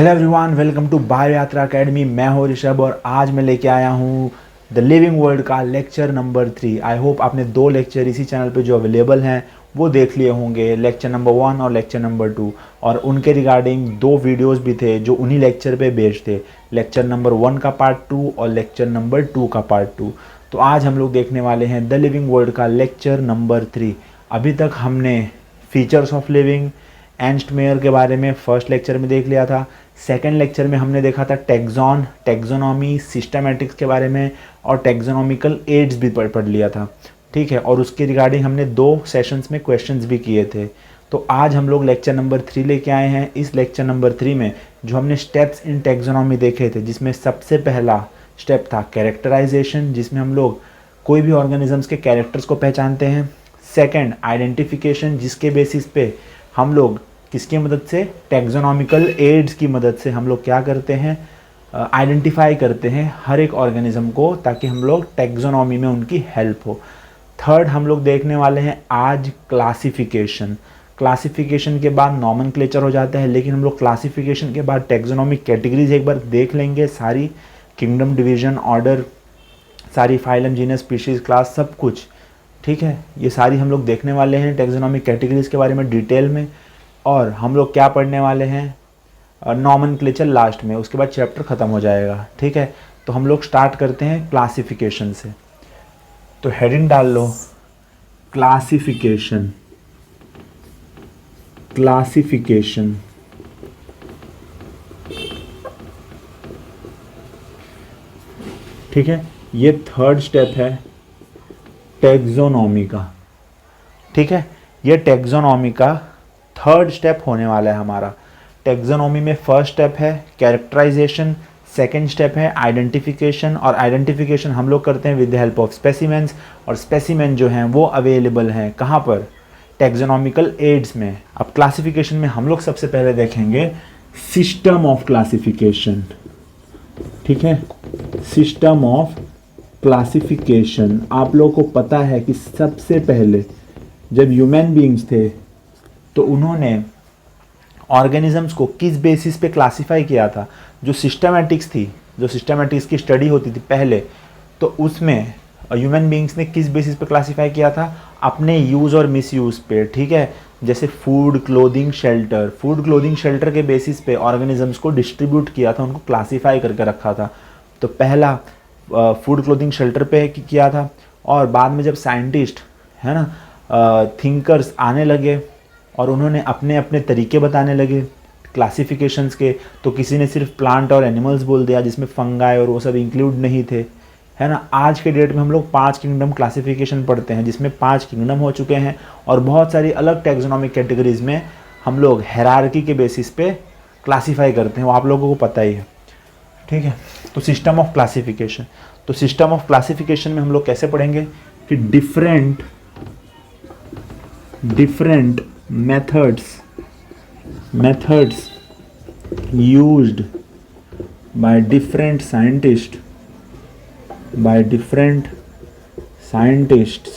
Hello everyone, welcome to bio Yatra academy. मैं हूँ ऋषभ और आज मैं लेके आया हूँ द लिविंग वर्ल्ड का लेक्चर नंबर 3। आई होप आपने 2 लेक्चर इसी चैनल पे जो अवेलेबल हैं वो देख लिए होंगे, लेक्चर नंबर 1 और लेक्चर नंबर 2। और उनके रिगार्डिंग 2 वीडियोस भी थे जो उन्हीं लेक्चर पे बेस्ड थे, लेक्चर नंबर 1 का पार्ट 2 और लेक्चर नंबर 2 का पार्ट 2। तो आज हम लोग देखने वाले हैं द लिविंग वर्ल्ड का लेक्चर नंबर 3। अभी तक हमने फीचर्स ऑफ लिविंग, एर्नस्ट मेयर के बारे में फर्स्ट लेक्चर में देख लिया था। सेकंड लेक्चर में हमने देखा था टैक्सोनॉमी, सिस्टमैटिक्स के बारे में और टैक्सोनॉमिकल एड्स भी पढ़ लिया था, ठीक है। और उसके रिगार्डिंग हमने 2 सेशंस में क्वेश्चंस भी किए थे। तो आज हम लोग लेक्चर नंबर 3 लेके आए हैं। इस लेक्चर नंबर 3 में जो हमने स्टेप्स इन टैक्सोनॉमी देखे थे, जिसमें सबसे पहला स्टेप था कैरेक्टराइजेशन, जिसमें हम लोग कोई भी ऑर्गेनिजम्स के कैरेक्टर्स को पहचानते हैं। सेकेंड आइडेंटिफिकेशन, जिसके बेसिस पे हम लोग किसकी मदद से, टैक्सोनॉमिकल एड्स की मदद से हम लोग क्या करते हैं, आइडेंटिफाई करते हैं हर एक ऑर्गेनिज्म को, ताकि हम लोग टैक्सोनॉमी में उनकी हेल्प हो। थर्ड हम लोग देखने वाले हैं आज क्लासिफिकेशन। क्लासिफिकेशन के बाद नॉमेनक्लेचर हो जाता है, लेकिन हम लोग क्लासिफिकेशन के बाद टैक्सोनॉमिक कैटेगरीज एक बार देख लेंगे, सारी किंगडम, डिवीजन, ऑर्डर, सारी फाइलम, जीनस, स्पीशीज, क्लास, सब कुछ, ठीक है। ये सारी हम लोग देखने वाले हैं टैक्सोनॉमिक कैटेगरीज के बारे में डिटेल में। और हम लोग क्या पढ़ने वाले हैं, नॉमेनक्लेचर लास्ट में, उसके बाद चैप्टर ख़त्म हो जाएगा, ठीक है। तो हम लोग स्टार्ट करते हैं क्लासिफिकेशन से। तो हेडिंग डाल लो क्लासिफिकेशन। क्लासिफिकेशन ठीक है, ये थर्ड स्टेप है टैक्सोनॉमी का, ठीक है। ये टैक्सोनॉमी का थर्ड स्टेप होने वाला है हमारा। टैक्सोनॉमी में फर्स्ट स्टेप है कैरेक्टराइजेशन, सेकंड स्टेप है आइडेंटिफिकेशन, और आइडेंटिफिकेशन हम लोग करते हैं with the help of specimens, और स्पेसिमेन जो हैं वो अवेलेबल हैं कहाँ पर, टैक्सोनॉमिकल एड्स में। अब क्लासिफिकेशन में हम लोग सबसे पहले देखेंगे सिस्टम ऑफ क्लासिफिकेशन, ठीक है। सिस्टम ऑफ क्लासिफिकेशन, आप लोगों को पता है कि सबसे पहले जब ह्यूमन बीइंग्स थे तो उन्होंने ऑर्गेनिजम्स को किस बेसिस पे क्लासिफाई किया था। जो सिस्टमैटिक्स थी, जो सिस्टमैटिक्स की स्टडी होती थी पहले, तो उसमें ह्यूमन बीइंग्स ने किस बेसिस पे क्लासिफाई किया था, अपने यूज़ और मिसयूज़ पे, ठीक है। जैसे food, clothing, shelter, food, clothing, shelter के बेसिस पे ऑर्गेनिजम्स को डिस्ट्रीब्यूट किया था, उनको क्लासीफाई करके रखा था। तो पहला फूड, क्लोथिंग, शेल्टर पे किया था, और बाद में जब साइंटिस्ट है ना, थिंकर्स आने लगे और उन्होंने अपने अपने तरीके बताने लगे क्लासिफिकेशंस के, तो किसी ने सिर्फ प्लांट और एनिमल्स बोल दिया, जिसमें फंगाई और वो सब इंक्लूड नहीं थे, है ना। आज के डेट में हम लोग 5 किंगडम क्लासिफिकेशन पढ़ते हैं, जिसमें 5 किंगडम हो चुके हैं, और बहुत सारी अलग टैक्सोनॉमिक कैटेगरीज में हम लोग हायरार्की के बेसिस पे क्लासीफाई करते हैं, वो आप लोगों को पता ही है, ठीक है। तो सिस्टम ऑफ क्लासिफिकेशन, तो सिस्टम ऑफ क्लासिफिकेशन में हम लोग कैसे पढ़ेंगे कि different methods used by different scientists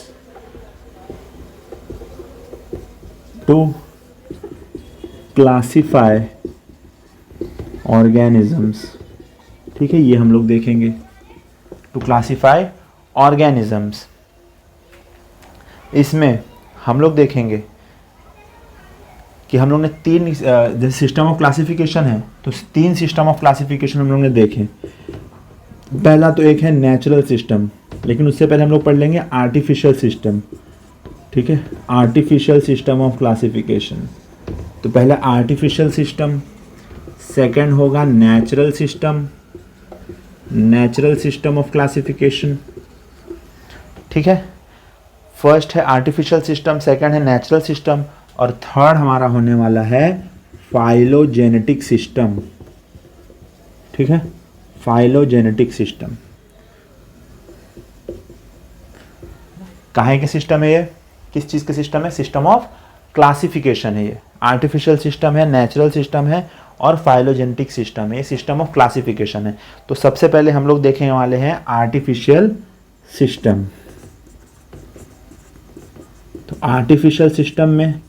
to classify organisms, ठीक है। ये हम लोग देखेंगे टू क्लासीफाई ऑर्गेनिजम्स। इसमें हम लोग देखेंगे कि हम लोग ने 3 जैसे सिस्टम ऑफ क्लासिफिकेशन है, तो 3 सिस्टम ऑफ क्लासिफिकेशन हम लोग ने देखे। पहला तो एक है नेचुरल सिस्टम, लेकिन उससे पहले हम लोग पढ़ लेंगे आर्टिफिशियल सिस्टम, ठीक है। आर्टिफिशियल सिस्टम ऑफ क्लासिफिकेशन, तो पहला आर्टिफिशियल सिस्टम, सेकंड होगा नेचुरल सिस्टम ऑफ क्लासिफिकेशन, ठीक है। फर्स्ट है आर्टिफिशियल सिस्टम, सेकंड है नेचुरल सिस्टम, और थर्ड हमारा होने वाला है फाइलोजेनेटिक सिस्टम, ठीक है। फाइलोजेनेटिक सिस्टम काहे के सिस्टम है ये, किस चीज़ के सिस्टम है, सिस्टम ऑफ क्लासिफिकेशन है ये। आर्टिफिशियल सिस्टम है, नेचुरल सिस्टम है, और फाइलोजेनेटिक सिस्टम है, ये सिस्टम ऑफ क्लासिफिकेशन है। तो सबसे पहले हम लोग देखने वाले हैं आर्टिफिशियल सिस्टम। तो आर्टिफिशियल सिस्टम में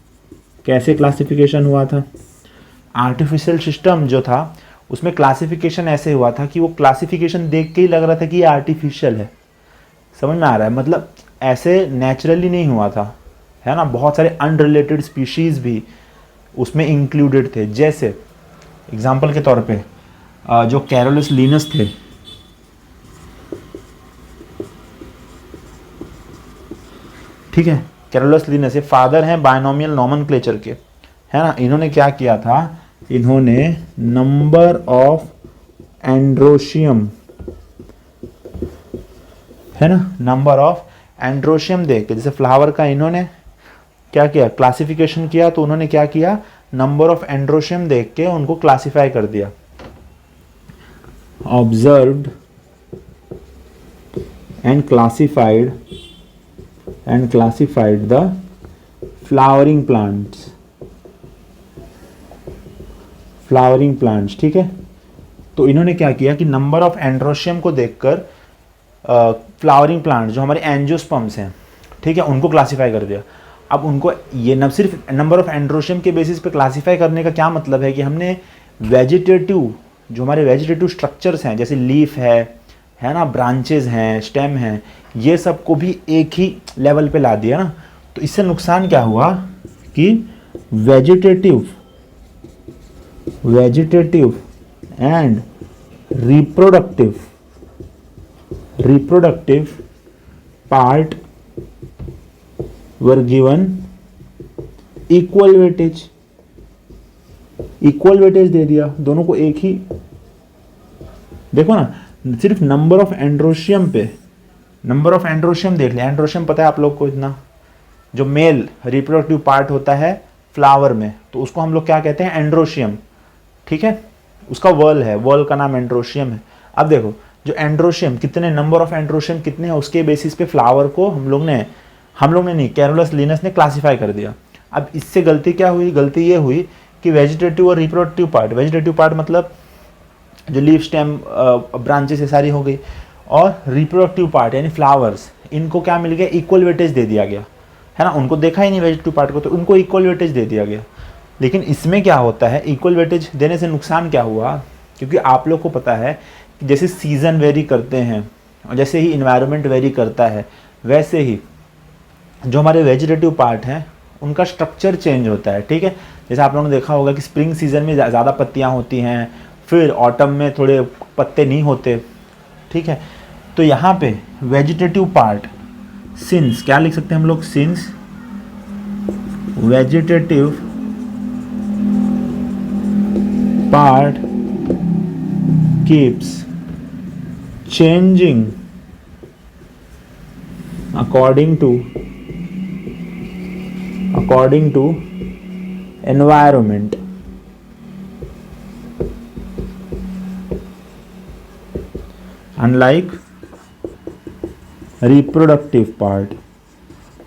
कैसे क्लासिफिकेशन हुआ था, आर्टिफिशियल सिस्टम जो था उसमें क्लासिफिकेशन ऐसे हुआ था कि वो क्लासिफिकेशन देख के ही लग रहा था कि ये आर्टिफिशियल है। समझ में आ रहा है, मतलब ऐसे नेचुरली नहीं हुआ था, है ना। बहुत सारे अनरिलेटेड स्पीशीज़ भी उसमें इंक्लूडेड थे। जैसे एग्जाम्पल के तौर पे जो कैरोलस लिनस थे, ठीक है, कैरोलस लिनस ये फादर हैं बायनोमियल नोमेनक्लेचर के, है ना। इन्होंने क्या किया था, इन्होंने नंबर ऑफ एंड्रोशियम, है ना, नंबर ऑफ एंड्रोशियम देख के, जैसे फ्लावर का इन्होंने क्या किया, क्लासिफिकेशन किया, तो उन्होंने क्या किया, नंबर ऑफ एंड्रोशियम देख के उनको क्लासिफाई कर दिया। Observed and classified the flowering plants, ठीक है। तो इन्होंने क्या किया कि नंबर ऑफ एंड्रोशियम को देखकर फ्लावरिंग प्लांट जो हमारे एंजियोस्पर्म्स हैं, ठीक है, उनको क्लासिफाई कर दिया। अब उनको ये न सिर्फ नंबर ऑफ एंड्रोशियम के बेसिस पे क्लासिफाई करने का क्या मतलब है कि हमने वेजिटेटिव, जो हमारे वेजिटेटिव स्ट्रक्चर्स हैं, जैसे लीफ है ना, ब्रांचेज हैं, स्टेम हैं, ये सब को भी एक ही लेवल पे ला दिया ना। तो इससे नुकसान क्या हुआ कि vegetative and reproductive part were given equal weightage दे दिया, दोनों को एक ही। देखो ना, सिर्फ नंबर ऑफ एंड्रोशियम देख लिया। एंड्रोशियम पता है आप लोग को, इतना जो मेल रिप्रोडक्टिव पार्ट होता है फ्लावर में, तो उसको हम लोग क्या कहते हैं, एंड्रोशियम, ठीक है। उसका वर्ल का नाम एंड्रोशियम है। अब देखो, जो एंड्रोशियम कितने, नंबर ऑफ एंड्रोशियम कितने हैं, उसके बेसिस पे फ्लावर को हम लोग ने नहीं, कैरोलस लिनस ने क्लासिफाई कर दिया। अब इससे गलती क्या हुई, गलती ये हुई कि वेजिटेटिव और रिप्रोडक्टिव पार्ट मतलब जो लीफ, स्टेम, ब्रांचेस ये सारी हो गई, और रिप्रोडक्टिव पार्ट यानी फ्लावर्स, इनको क्या मिल गया, इक्वल वेटेज दे दिया गया, है ना। उनको देखा ही नहीं वेजिटेटिव पार्ट को, तो उनको इक्वल वेटेज दे दिया गया। लेकिन इसमें क्या होता है, इक्वल वेटेज देने से नुकसान क्या हुआ, क्योंकि आप लोग को पता है कि जैसे सीज़न वेरी करते हैं और जैसे ही इन्वायरमेंट वेरी करता है, वैसे ही जो हमारे वेजिटेटिव पार्ट हैं उनका स्ट्रक्चर चेंज होता है, ठीक है। जैसे आप लोगों ने देखा होगा कि स्प्रिंग सीजन में ज़्यादा पत्तियाँ होती हैं, फिर ऑटम में थोड़े पत्ते नहीं होते, ठीक है। तो यहाँ पे वेजिटेटिव पार्ट, सिंस क्या लिख सकते हैं हम लोग, since vegetative part keeps changing according to environment, unlike reproductive part।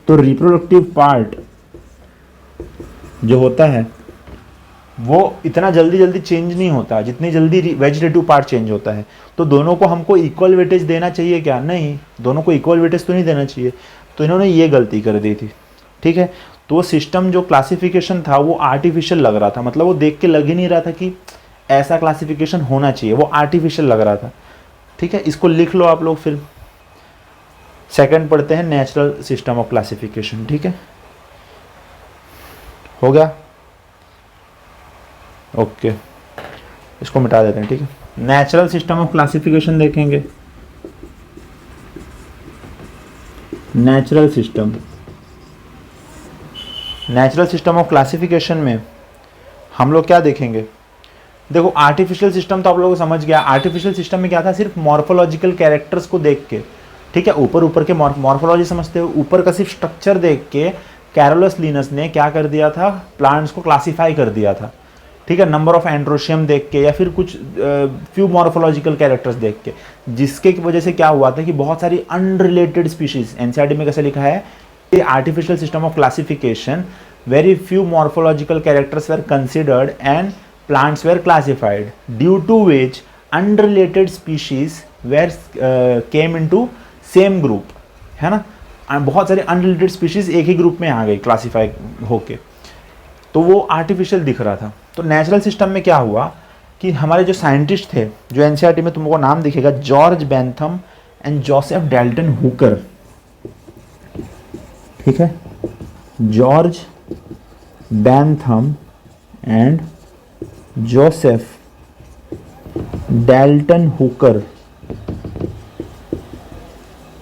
तो रिप्रोडक्टिव पार्ट जो होता है वो इतना जल्दी चेंज नहीं होता जितनी जल्दी वेजिटेटिव पार्ट चेंज होता है। तो दोनों को हमको इक्वल वेटेज देना चाहिए क्या, नहीं, दोनों को इक्वल वेटेज तो नहीं देना चाहिए। तो इन्होंने ये गलती कर दी थी, ठीक है। तो वो सिस्टम जो क्लासिफिकेशन था वो आर्टिफिशियल लग रहा था, मतलब वो देख के लग ही नहीं रहा था कि ऐसा क्लासिफिकेशन होना चाहिए, वो आर्टिफिशियल लग रहा था, ठीक है। इसको लिख लो आप लोग। फिर सेकंड पढ़ते हैं, नेचुरल सिस्टम ऑफ क्लासिफिकेशन, ठीक है, हो गया, ओके, इसको मिटा देते हैं, ठीक है। नेचुरल सिस्टम ऑफ क्लासिफिकेशन देखेंगे। नेचुरल सिस्टम ऑफ क्लासिफिकेशन में हम लोग क्या देखेंगे, देखो आर्टिफिशियल सिस्टम तो आप लोगों को समझ गया। आर्टिफिशियल सिस्टम में क्या था, सिर्फ मॉर्फोलॉजिकल कैरेक्टर्स को देख के, ठीक है, ऊपर के मॉर्फोलॉजी समझते हो, ऊपर का सिर्फ स्ट्रक्चर देख के कैरोलस लिनस ने क्या कर दिया था, प्लांट्स को क्लासिफाई कर दिया था, ठीक है, नंबर ऑफ एंड्रोशियम देख के या फिर कुछ फ्यू मॉर्फोलॉजिकल कैरेक्टर्स देख के, जिसके वजह से क्या हुआ था कि बहुत सारी अनरिलेटेड स्पीशीज, एनसीईआरटी में कैसे लिखा है, artificial system of classification, very few morphological characters were considered and plants were classified, due to which unrelated species were came into same group, है ना। बहुत सारे अनरिलेटेड स्पीशीज एक ही ग्रुप में आ गई क्लासीफाई होके, तो वो आर्टिफिशियल दिख रहा था। तो नेचुरल सिस्टम में क्या हुआ कि हमारे जो साइंटिस्ट थे, जो एनसीईआरटी में तुमको नाम दिखेगा, George Bentham and Joseph Dalton Hooker, ठीक है, George Bentham and Joseph Dalton Hooker,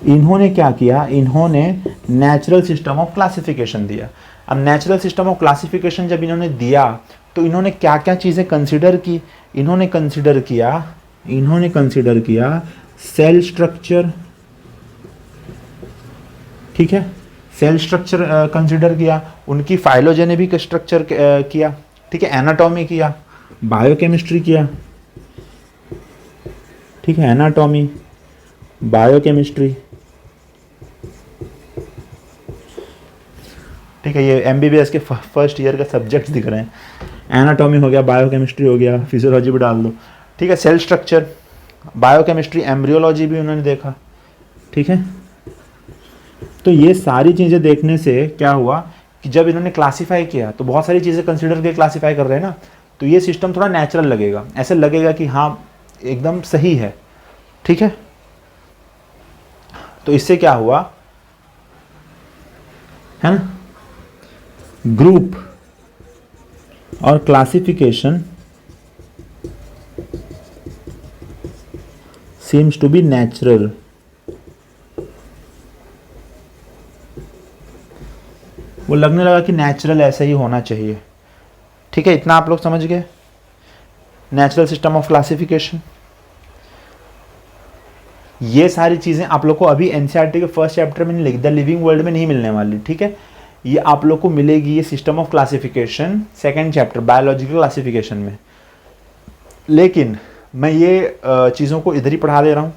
इन्होंने क्या किया, इन्होंने नेचुरल सिस्टम ऑफ क्लासिफिकेशन दिया। अब नेचुरल सिस्टम ऑफ क्लासिफिकेशन जब इन्होंने दिया तो इन्होंने क्या क्या चीज़ें कंसिडर की, इन्होंने कंसिडर किया सेल स्ट्रक्चर, ठीक है, सेल स्ट्रक्चर कंसिडर किया, उनकी फाइलोजेनेटिक स्ट्रक्चर किया, ठीक है, एनाटॉमी किया, बायोकेमिस्ट्री किया, ठीक है, एनाटॉमी, बायोकेमिस्ट्री, ठीक है, ये एमबीबीएस के फर्स्ट ईयर का सब्जेक्ट्स दिख रहे हैं। एनाटॉमी हो गया, बायोकेमिस्ट्री हो गया, फिजियोलॉजी भी डाल दो, ठीक है, सेल स्ट्रक्चर, बायोकेमिस्ट्री, एम्ब्रियोलॉजी भी उन्होंने देखा, ठीक है। तो ये सारी चीज़ें देखने से क्या हुआ कि जब इन्होंने क्लासीफाई किया तो बहुत सारी चीज़ें कंसिडर करके क्लासीफाई कर रहे हैं ना, तो ये सिस्टम थोड़ा नेचुरल लगेगा, ऐसे लगेगा कि हाँ एकदम सही है, ठीक है। तो इससे क्या हुआ है ना, ग्रुप और classification seems to be natural। वो लगने लगा कि नेचुरल ऐसा ही होना चाहिए, ठीक है। इतना आप लोग समझ गए, नेचुरल सिस्टम ऑफ क्लासिफिकेशन। ये सारी चीजें आप लोग को अभी एनसीईआरटी के फर्स्ट चैप्टर में नहीं लिखी, द लिविंग वर्ल्ड में नहीं मिलने वाली, ठीक है। ये आप लोग को मिलेगी, ये system of classification second chapter biological classification में। लेकिन मैं ये चीज़ों को इधर ही पढ़ा दे रहा हूँ,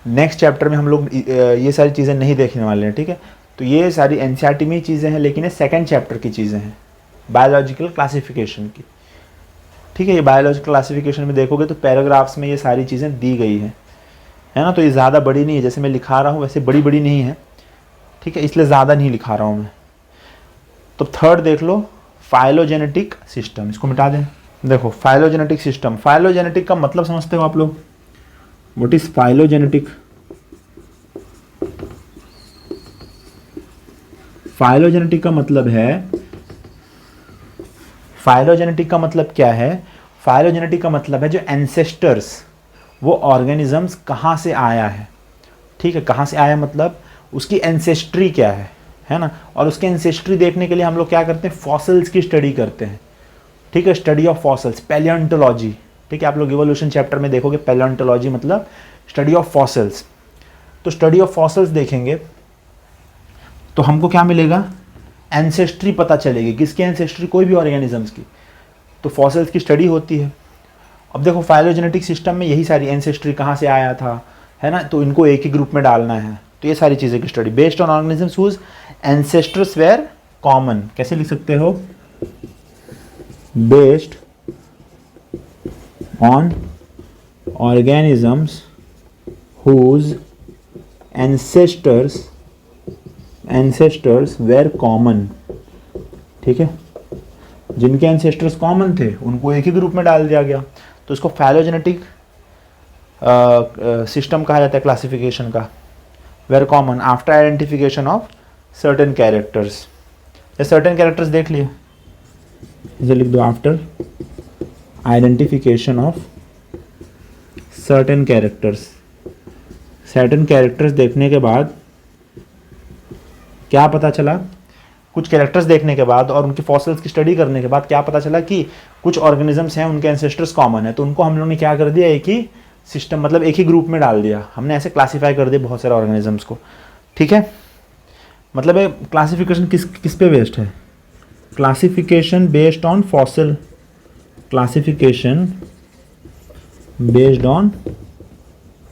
नेक्स्ट चैप्टर में हम लोग ये सारी चीज़ें नहीं देखने वाले हैं, ठीक है। तो ये सारी एनसीईआरटी में ही चीज़ें हैं, लेकिन ये सेकेंड चैप्टर की चीज़ें हैं बायोलॉजिकल क्लासिफिकेशन की, ठीक है। ये बायोलॉजिकल क्लासिफिकेशन में देखोगे तो पैराग्राफ्स में ये सारी चीज़ें दी गई हैं, है ना। तो ये ज़्यादा बड़ी नहीं है, जैसे मैं लिखा रहा हूँ वैसे बड़ी बड़ी नहीं है, ठीक है, इसलिए ज़्यादा नहीं लिखा रहा हूँ मैं। तो थर्ड देख लो, फाइलोजेनेटिक सिस्टम, इसको मिटा दें। देखो फाइलोजेनेटिक सिस्टम, फाइलोजेनेटिक का मतलब समझते हो आप लोग, व्हाट इज फाइलोजेनेटिक? फाइलोजेनेटिक का मतलब है, फाइलोजेनेटिक का मतलब क्या है? फाइलोजेनेटिक का मतलब है जो एंसेस्टर्स, वो ऑर्गेनिजम्स कहाँ से आया है, ठीक है, कहाँ से आया मतलब उसकी एंसेस्ट्री क्या है ना। और उसके एंसेस्ट्री देखने के लिए हम लोग क्या करते हैं, फॉसिल्स की स्टडी करते हैं, ठीक है, स्टडी ऑफ फॉसिल्स, पैलियोंटोलॉजी, ठीक है। आप लोग इवोल्यूशन चैप्टर में देखोगे पैलियोंटोलॉजी मतलब स्टडी ऑफ फॉसिल्स। तो स्टडी ऑफ फॉसिल्स देखेंगे तो हमको क्या मिलेगा, एंसेस्ट्री पता चलेगी, किसकी एंसेस्ट्री, कोई भी ऑर्गेनिजम्स की। तो फॉसिल्स की स्टडी होती है। अब देखो फाइलोजेनेटिक सिस्टम में यही सारी एंसेस्ट्री कहाँ से आया था, है ना, तो इनको एक ही ग्रुप में डालना है। तो ये सारी चीज़ें की study based on organisms whose ancestors were common, कैसे लिख सकते हो, based on organisms whose ancestors were common, ठीक है। जिनके एंसेस्टर्स कॉमन थे उनको एक ही ग्रुप में डाल दिया गया, तो इसको फाइलोजेनेटिक सिस्टम कहा जाता है क्लासिफिकेशन का। Were common after identification of certain characters, ये सर्टेन कैरेक्टर्स देख लिए, इसे लिख दो, after identification of certain characters. Certain characters देखने के बाद क्या पता चला, कुछ कैरेक्टर्स देखने के बाद और उनकी फॉसिल्स की स्टडी करने के बाद क्या पता चला कि कुछ ऑर्गेनिजम्स हैं उनके एंसेस्टर्स कॉमन है, तो उनको हम लोगों ने क्या कर दिया, एक ही सिस्टम मतलब एक ही ग्रुप में डाल दिया, हमने ऐसे क्लासीफाई कर दिया बहुत सारे ऑर्गेनिजम्स को, ठीक है। मतलब ये क्लासिफिकेशन किस पे बेस्ड है, classification based on fossil, classification based on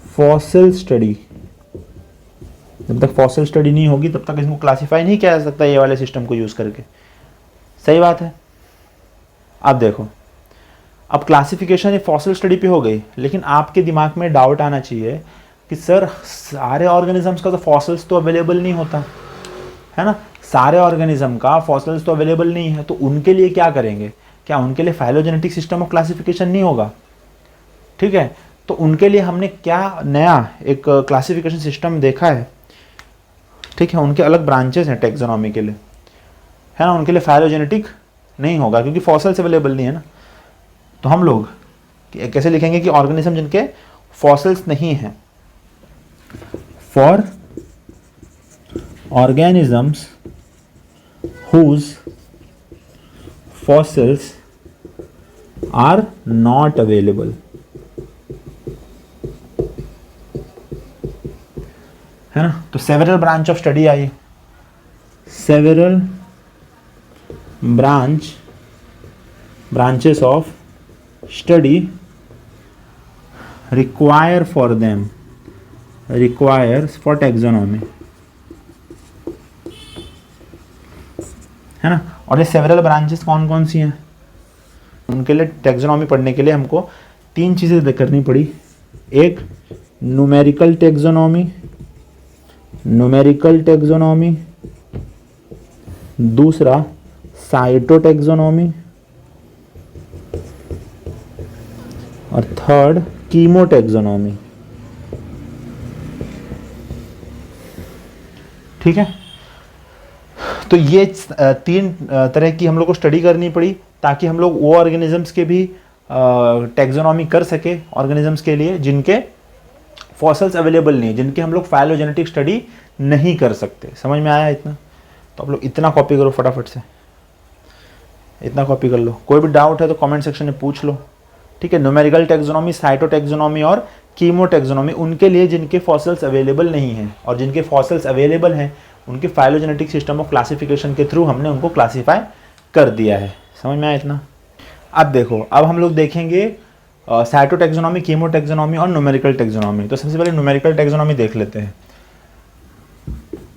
fossil study. जब तक फॉसिल स्टडी नहीं होगी तब तक इसको क्लासीफाई नहीं किया जा सकता ये वाले सिस्टम को यूज़ करके, सही बात है। अब देखो, अब क्लासिफिकेशन फॉसिल स्टडी पे हो गई, लेकिन आपके दिमाग में डाउट आना चाहिए कि सर सारे ऑर्गेनिजम्स का तो फॉसिल्स तो अवेलेबल नहीं होता है ना, सारे ऑर्गेनिज्म का फॉसिल्स तो अवेलेबल नहीं है, तो उनके लिए क्या करेंगे, क्या उनके लिए फाइलोजेनेटिक सिस्टम ऑफ क्लासिफिकेशन नहीं होगा? ठीक है, तो उनके लिए हमने क्या नया एक क्लासिफिकेशन सिस्टम देखा है। ठीक है, उनके अलग ब्रांचेस हैं टेक्सोनॉमी के लिए, है ना, उनके लिए फाइलोजेनेटिक नहीं होगा क्योंकि फॉसिल्स अवेलेबल नहीं है ना। तो हम लोग कैसे लिखेंगे कि ऑर्गेनिज्म जिनके फॉसिल्स नहीं हैं, for organisms whose fossils are not available, है ना। तो several branch of study I, several branches of study requires for taxonomy, है ना। और ये सेवरल ब्रांचेस कौन कौन सी हैं? उनके लिए टैक्सोनॉमी पढ़ने के लिए हमको 3 चीज़ें करनी पड़ी। एक न्यूमेरिकल टैक्सोनॉमी, दूसरा साइटोटैक्सोनॉमी और थर्ड कीमोटैक्सोनॉमी। ठीक है, तो ये 3 तरह की हम लोग को स्टडी करनी पड़ी ताकि हम लोग वो ऑर्गेनिजम्स के भी टैक्सोनॉमी कर सके, ऑर्गेनिजम्स के लिए जिनके फॉसिल्स अवेलेबल नहीं है, जिनके हम लोग फाइलोजेनेटिक स्टडी नहीं कर सकते। समझ में आया इतना? तो आप लोग इतना कॉपी करो फटाफट से, इतना कॉपी कर लो। कोई भी डाउट है तो कमेंट सेक्शन में पूछ लो। ठीक है, न्यूमेरिकल टैक्सोनॉमी, साइटोटैक्सोनॉमी और कीमोटैक्सोनॉमी उनके लिए जिनके फॉसिल्स अवेलेबल नहीं हैं, और जिनके फॉसिल्स अवेलेबल हैं उनके फाइलोजेनेटिक सिस्टम ऑफ क्लासिफिकेशन के थ्रू हमने उनको क्लासीफाई कर दिया है। समझ में आया इतना? अब देखो, अब हम लोग देखेंगे साइटोटैक्सोनॉमी, कीमोटैक्सोनॉमी और न्यूमेरिकल टैक्सोनॉमी। तो सबसे पहले न्यूमेरिकल टैक्सोनॉमी देख लेते हैं।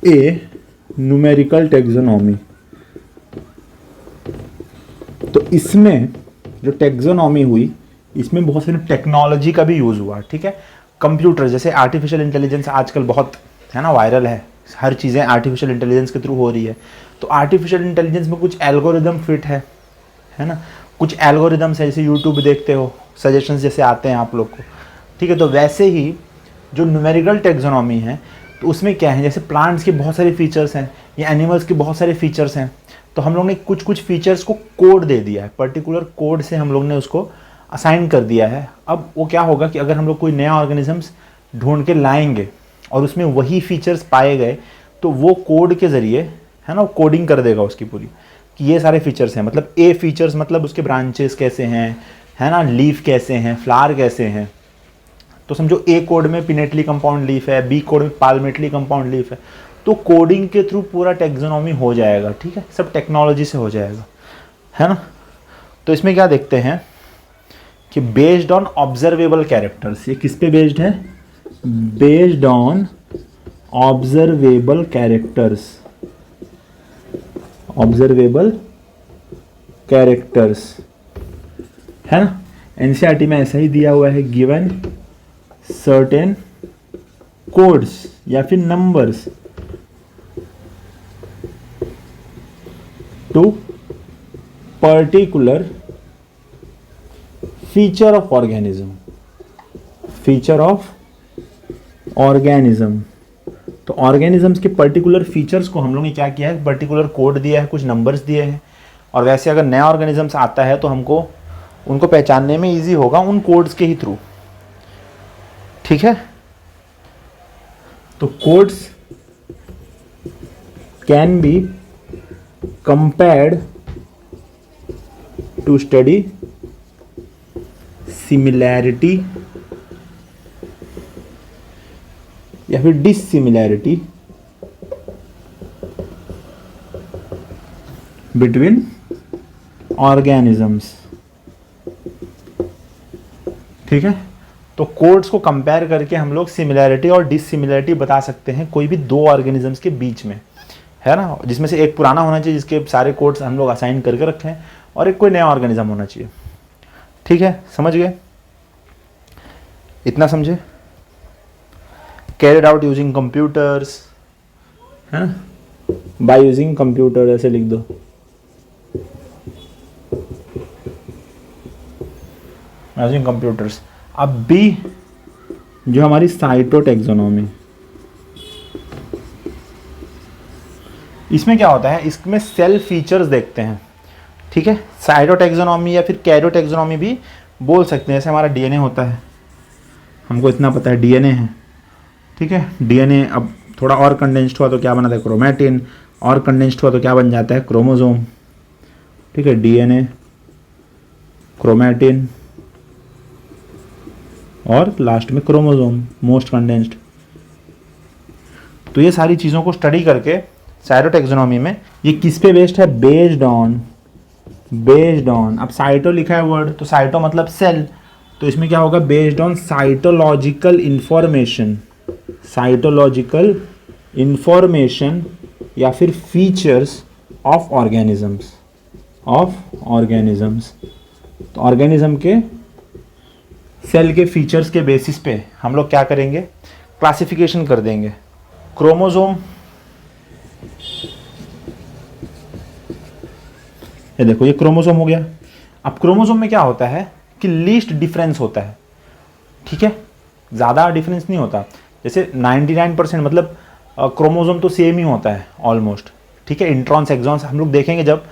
ए न्यूमेरिकल टैक्सोनॉमी, तो इसमें जो टैक्सोनॉमी हुई इसमें बहुत सारी टेक्नोलॉजी का भी यूज़ हुआ। ठीक है, कंप्यूटर जैसे आर्टिफिशियल इंटेलिजेंस आजकल बहुत है ना, वायरल है, हर चीज़ें आर्टिफिशियल इंटेलिजेंस के थ्रू हो रही है। तो आर्टिफिशियल इंटेलिजेंस में कुछ एल्गोरिदम फिट है ना, कुछ एल्गोरिदम्स है, जैसे यूट्यूब देखते हो सजेशंस जैसे आते हैं आप लोग को। ठीक है, तो वैसे ही जो न्यूमेरिकल टैक्सोनॉमी है तो उसमें क्या है, जैसे प्लांट्स के बहुत सारे फीचर्स हैं या एनिमल्स के बहुत सारे फीचर्स हैं, तो हम लोग ने कुछ कुछ फीचर्स को कोड दे दिया है, पर्टिकुलर कोड से हम लोग ने उसको असाइन कर दिया है। अब वो क्या होगा कि अगर हम लोग कोई नया ऑर्गेनिजम्स ढूंढ के लाएंगे और उसमें वही फीचर्स पाए गए तो वो कोड के ज़रिए, है ना, वो कोडिंग कर देगा उसकी पूरी कि ये सारे फीचर्स हैं। मतलब ए फीचर्स मतलब उसके ब्रांचेस कैसे हैं, है ना, लीफ कैसे हैं, फ्लावर कैसे हैं। तो समझो ए कोड में पिनेटली कंपाउंड लीफ है, बी कोड में पाल्मेटली कंपाउंड लीफ है, तो कोडिंग के थ्रू पूरा टैक्सोनॉमी हो जाएगा। ठीक है, सब टेक्नोलॉजी से हो जाएगा, है ना। तो इसमें क्या देखते हैं कि बेस्ड ऑन ऑब्जर्वेबल कैरेक्टर्स, ये किस पे बेस्ड है? Based on observable characters, observable characters, है ना। एनसीईआरटी में ऐसा ही दिया हुआ है, गिवन सर्टेन कोड्स या फिर numbers to particular feature of organism, feature of organism. तो ऑर्गेनिजम्स के पर्टिकुलर फीचर्स को हम लोग ने क्या किया है, पर्टिकुलर कोड दिया है, कुछ नंबर्स दिए हैं। और वैसे अगर नया ऑर्गेनिजम्स आता है तो हमको उनको पहचानने में इजी होगा उन कोड्स के ही थ्रू। ठीक है, तो codes can be compared to study similarity या फिर डिसिमिलैरिटी बिटवीन ऑर्गेनिजम्स। ठीक है, तो कोड्स को कंपेयर करके हम लोग सिमिलैरिटी और डिसिमिलैरिटी बता सकते हैं कोई भी दो ऑर्गेनिजम्स के बीच में, है ना, जिसमें से एक पुराना होना चाहिए जिसके सारे कोड्स हम लोग असाइन करके रखे हैं, और एक कोई नया ऑर्गेनिज्म होना चाहिए। ठीक है, समझ गए? इतना समझे? कैरिड आउट यूजिंग कंप्यूटर्स, है ना, बाय यूजिंग कंप्यूटर ऐसे लिख दो। Using computers. अब बी जो हमारी साइटोटैक्सोनॉमी, इसमें क्या होता है, इसमें सेल फीचर्स देखते हैं, ठीक है। साइटोटैक्सोनॉमी या फिर कैरियोटैक्सोनॉमी भी बोल सकते हैं। जैसे हमारा डीएनए होता है, हमको इतना पता है डीएनए है, ठीक है। डीएनए अब थोड़ा और कंडेंस्ड हुआ तो क्या बनाता है, क्रोमैटिन, और कंडेंस्ड हुआ तो क्या बन जाता है, क्रोमोसोम, ठीक है। डीएनए, क्रोमैटिन और लास्ट में क्रोमोसोम मोस्ट कंडेंस्ड। तो ये सारी चीज़ों को स्टडी करके साइटोटैक्सोनॉमी में ये किस पे बेस्ड है, बेस्ड ऑन अब साइटो लिखा है वर्ड, तो साइटो मतलब सेल, तो इसमें क्या होगा, बेस्ड ऑन साइटोलॉजिकल इंफॉर्मेशन या फिर फीचर्स ऑफ ऑर्गेनिजम्स, तो ऑर्गेनिज्म के सेल के फीचर्स के बेसिस पे हम लोग क्या करेंगे, क्लासिफिकेशन कर देंगे। क्रोमोसोम, ये देखो ये क्रोमोसोम हो गया। अब क्रोमोसोम में क्या होता है कि लीस्ट डिफरेंस होता है, ठीक है, ज़्यादा डिफरेंस नहीं होता। जैसे 99% मतलब क्रोमोसोम तो सेम ही होता है ऑलमोस्ट, ठीक है। इंट्रॉन्स एक्सॉन्स हम लोग देखेंगे जब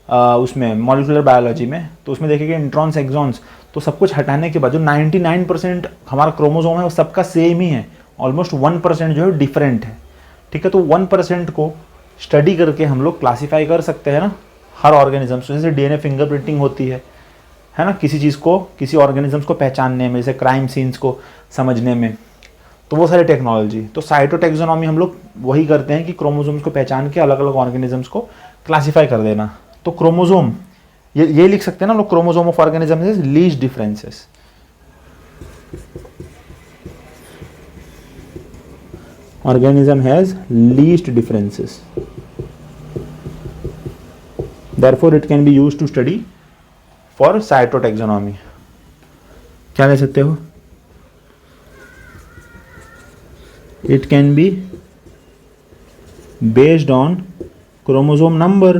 उसमें मॉलिक्यूलर बायोलॉजी में, तो उसमें देखेंगे इंट्रॉन्स एक्सॉन्स, तो सब कुछ हटाने के बाद जो 99% हमारा क्रोमोसोम है वो सबका सेम ही है, ऑलमोस्ट 1% जो है डिफरेंट है, ठीक है। तो 1% को स्टडी करके हम लोग क्लासीफाई कर सकते हैं ना हर ऑर्गेनिजम्स। जैसे डीएनए फिंगरप्रिंटिंग होती है ना, किसी चीज़ को, किसी ऑर्गेनिजम्स को पहचानने में, जैसे क्राइम सीन्स को समझने में, तो वो सारी टेक्नोलॉजी। तो साइटोटैक्सोनॉमी हम लोग वही करते हैं कि क्रोमोसोम्स को पहचान के अलग अलग ऑर्गेनिजम्स को क्लासीफाई कर देना। तो क्रोमोसोम ये लिख सकते हैं ना लोग, chromosome of organism is least differences. Organism has least differences, therefore it can be used to study for cytotaxonomy। क्या कह सकते हो, it can be based on chromosome number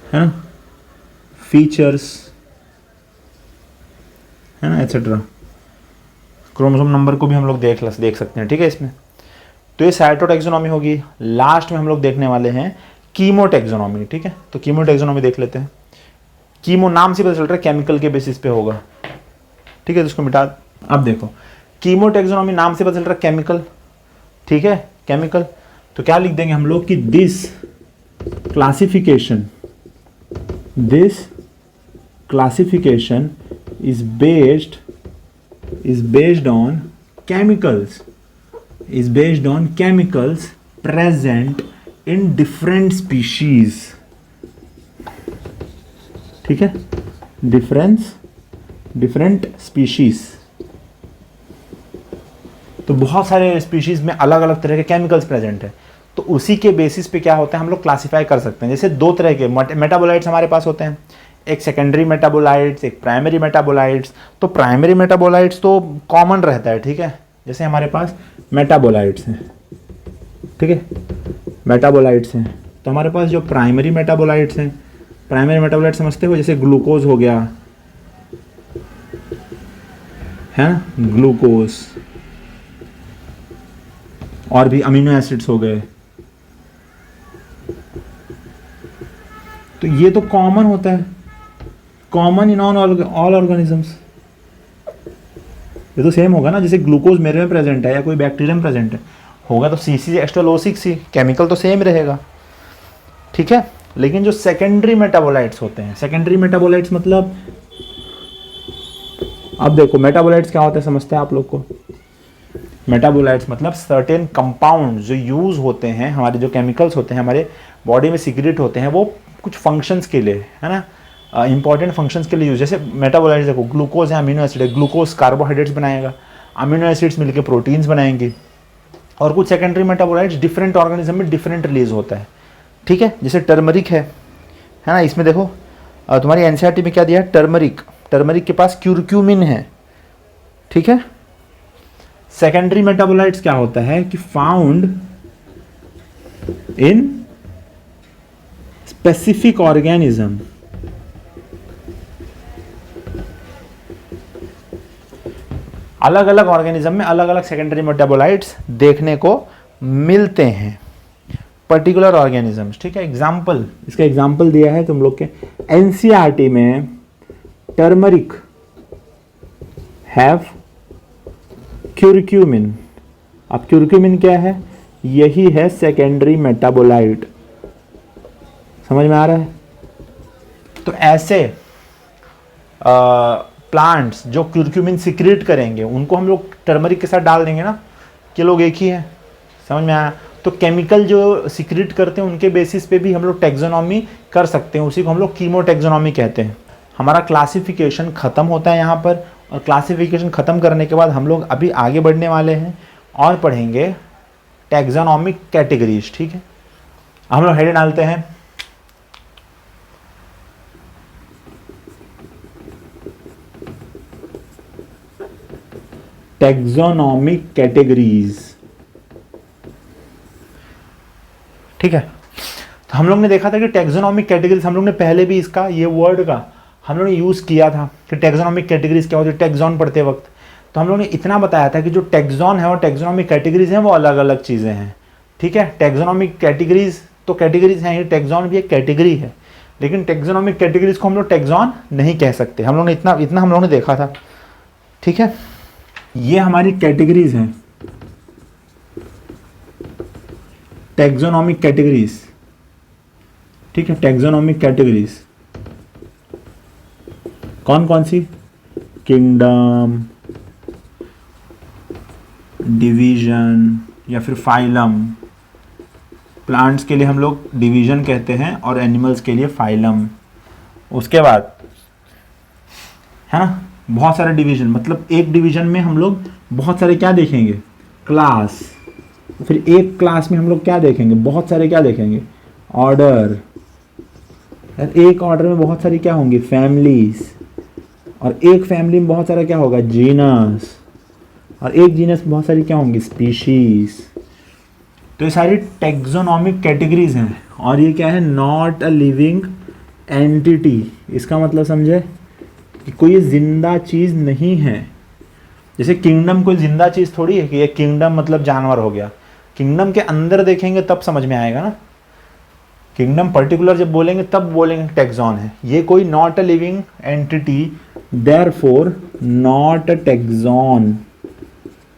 है ना, फीचर्स है ना, एटसेट्रा। क्रोमोसोम नंबर को भी हम लोग देख सकते हैं, ठीक है इसमें। तो ये साइटोटैक्सोनॉमी होगी। लास्ट में हम लोग देखने वाले हैं कीमोटैक्सोनॉमी, ठीक है। तो कीमोटैक्सोनॉमी देख लेते हैं। कीमो नाम से पता चल रहा है केमिकल के बेसिस पे होगा, ठीक है, तो इसको मिटा। अब देखो कीमोटैक्सोनॉमी नाम से पता चल रहा है केमिकल, ठीक है, केमिकल। तो क्या लिख देंगे हम लोग कि this classification is based on chemicals present in different species, ठीक है, different species। तो बहुत सारे स्पीशीज में अलग अलग तरह के केमिकल्स प्रेजेंट है, तो उसी के बेसिस पे क्या होता है हम लोग क्लासिफाई कर सकते हैं। जैसे दो तरह के मेटाबोलाइट्स हमारे पास होते हैं, एक सेकेंडरी मेटाबोलाइट्स, एक प्राइमरी मेटाबोलाइट्स। तो प्राइमरी मेटाबोलाइट्स तो कॉमन रहता है, ठीक है। जैसे हमारे पास मेटाबोलाइट्स हैं, ठीक है, मेटाबोलाइट्स हैं, तो हमारे पास जो प्राइमरी मेटाबोलाइट्स हैं, प्राइमरी मेटाबोलाइट्स समझते हो, जैसे ग्लूकोज हो गया है ना, ग्लूकोज, और भी अमीनो एसिड्स हो गए। तो ये तो कॉमन होता है, कॉमन इन ऑल ऑर्गेनिजम्स। ये तो सेम होगा ना, जैसे ग्लूकोज मेरे में प्रेजेंट है या कोई बैक्टीरिया में प्रेजेंट है होगा, तो C6H12O6 केमिकल तो सेम रहेगा, ठीक है। लेकिन जो सेकेंडरी मेटाबोलाइट्स होते हैं, सेकेंडरी मेटाबोलाइट्स मतलब, अब देखो मेटाबोलाइट्स क्या होता है समझते हैं आप लोग को। मेटाबोलाइट्स मतलब सर्टेन कंपाउंड जो यूज होते हैं, हमारे जो केमिकल्स होते हैं हमारे बॉडी में सीक्रेट होते हैं, वो कुछ फंक्शंस के लिए, है ना, इंपॉर्टेंट फंक्शंस के लिए यूज। जैसे मेटाबोलाइट्स देखो, ग्लूकोज है, अमीनो एसिड है, ग्लूकोज कार्बोहाइड्रेट्स बनाएगा, अमीनो एसिड्स मिलकर प्रोटीन्स बनाएंगे, और कुछ सेकेंडरी मेटाबोलाइट्स डिफरेंट ऑर्गेनिज्म में डिफरेंट रिलीज होता है, ठीक है। जैसे टर्मरिक है ना, इसमें देखो तुम्हारी एनसीईआरटी में क्या दिया है, टर्मरिक के पास क्यूरक्यूमिन है, ठीक है। सेकेंडरी मेटाबोलाइट्स क्या होता है कि फाउंड इन स्पेसिफिक ऑर्गेनिज्म, अलग अलग ऑर्गेनिज्म में अलग अलग सेकेंडरी मेटाबोलाइट्स देखने को मिलते हैं, पर्टिकुलर ऑर्गेनिजम्स। ठीक है, एग्जाम्पल, इसका एग्जाम्पल दिया है तुम लोग के एनसीईआरटी में। Turmeric have क्यूरक्यूमिन। अब क्यूरक्यूमिन क्या है? यही है सेकेंडरी मेटाबोलाइट। समझ में आ रहा है? तो ऐसे प्लांट्स जो क्यूरक्यूमिन सिक्रेट करेंगे उनको हम लोग टर्मरिक के साथ डाल देंगे ना, कि लोग एक ही है। समझ में आया? तो केमिकल जो सिक्रेट करते हैं उनके बेसिस पे भी हम लोग टैक्सोनॉमी कर सकते हैं, उसी को हम लोग कीमोटैक्सोनॉमी कहते हैं। हमारा क्लासिफिकेशन ख़त्म होता है यहाँ पर, और क्लासिफिकेशन ख़त्म करने के बाद हम लोग अभी आगे बढ़ने वाले हैं और पढ़ेंगे टैक्सोनॉमिक कैटेगरीज। ठीक है, हम लोग हेड डालते हैं टैक्सोनॉमिक कैटेगरीज। ठीक है, तो हम लोग ने देखा था कि टैक्सोनॉमिक कैटेगरीज, हम लोग ने पहले भी इसका ये वर्ड का हम लोग ने यूज़ किया था कि टैक्सोनॉमिक कैटेगरीज क्या होती है टैक्सॉन पढ़ते वक्त। तो हम लोग ने इतना बताया था कि जो टैक्सॉन है और टैक्सोनॉमिक कैटेगरीज हैं वो अलग अलग चीज़ें हैं। ठीक है, टैक्सोनॉमिक कैटेगरीज तो कैटेगरीज हैं, ये टैक्सॉन भी एक कैटेगरी है, लेकिन टैक्सोनॉमिक कैटेगरीज को हम लोग टैक्सॉन नहीं कह सकते। हम लोग ने इतना हम लोग ने देखा था। ठीक है, ये हमारी कैटेगरीज हैं, टैक्सोनॉमिक कैटेगरीज। ठीक है, टैक्सोनॉमिक कैटेगरीज कौन कौन सी? किंगडम, डिवीजन या फिर फाइलम। प्लांट्स के लिए हम लोग डिवीजन कहते हैं और एनिमल्स के लिए फाइलम। उसके बाद है ना बहुत सारे डिवीजन, मतलब एक डिवीजन में हम लोग बहुत सारे क्या देखेंगे? क्लास। फिर एक क्लास में हम लोग क्या देखेंगे? बहुत सारे क्या देखेंगे? ऑर्डर। एक ऑर्डर में बहुत सारी क्या होंगी? फैमिलीज। और एक फैमिली में बहुत सारा क्या होगा? जीनस। और एक जीनस में बहुत सारी क्या होंगी? स्पीशीज। तो ये सारी टैक्सोनॉमिक कैटेगरीज हैं। और ये क्या है? Not a living entity. इसका मतलब समझे कि कोई जिंदा चीज़ नहीं है। जैसे किंगडम कोई जिंदा चीज़ थोड़ी है कि ये किंगडम मतलब जानवर हो गया। किंगडम के अंदर देखेंगे तब समझ में आएगा ना। किंगडम पर्टिकुलर जब बोलेंगे तब बोलेंगे टैक्सॉन है। ये कोई not a living entity, therefore not a taxon,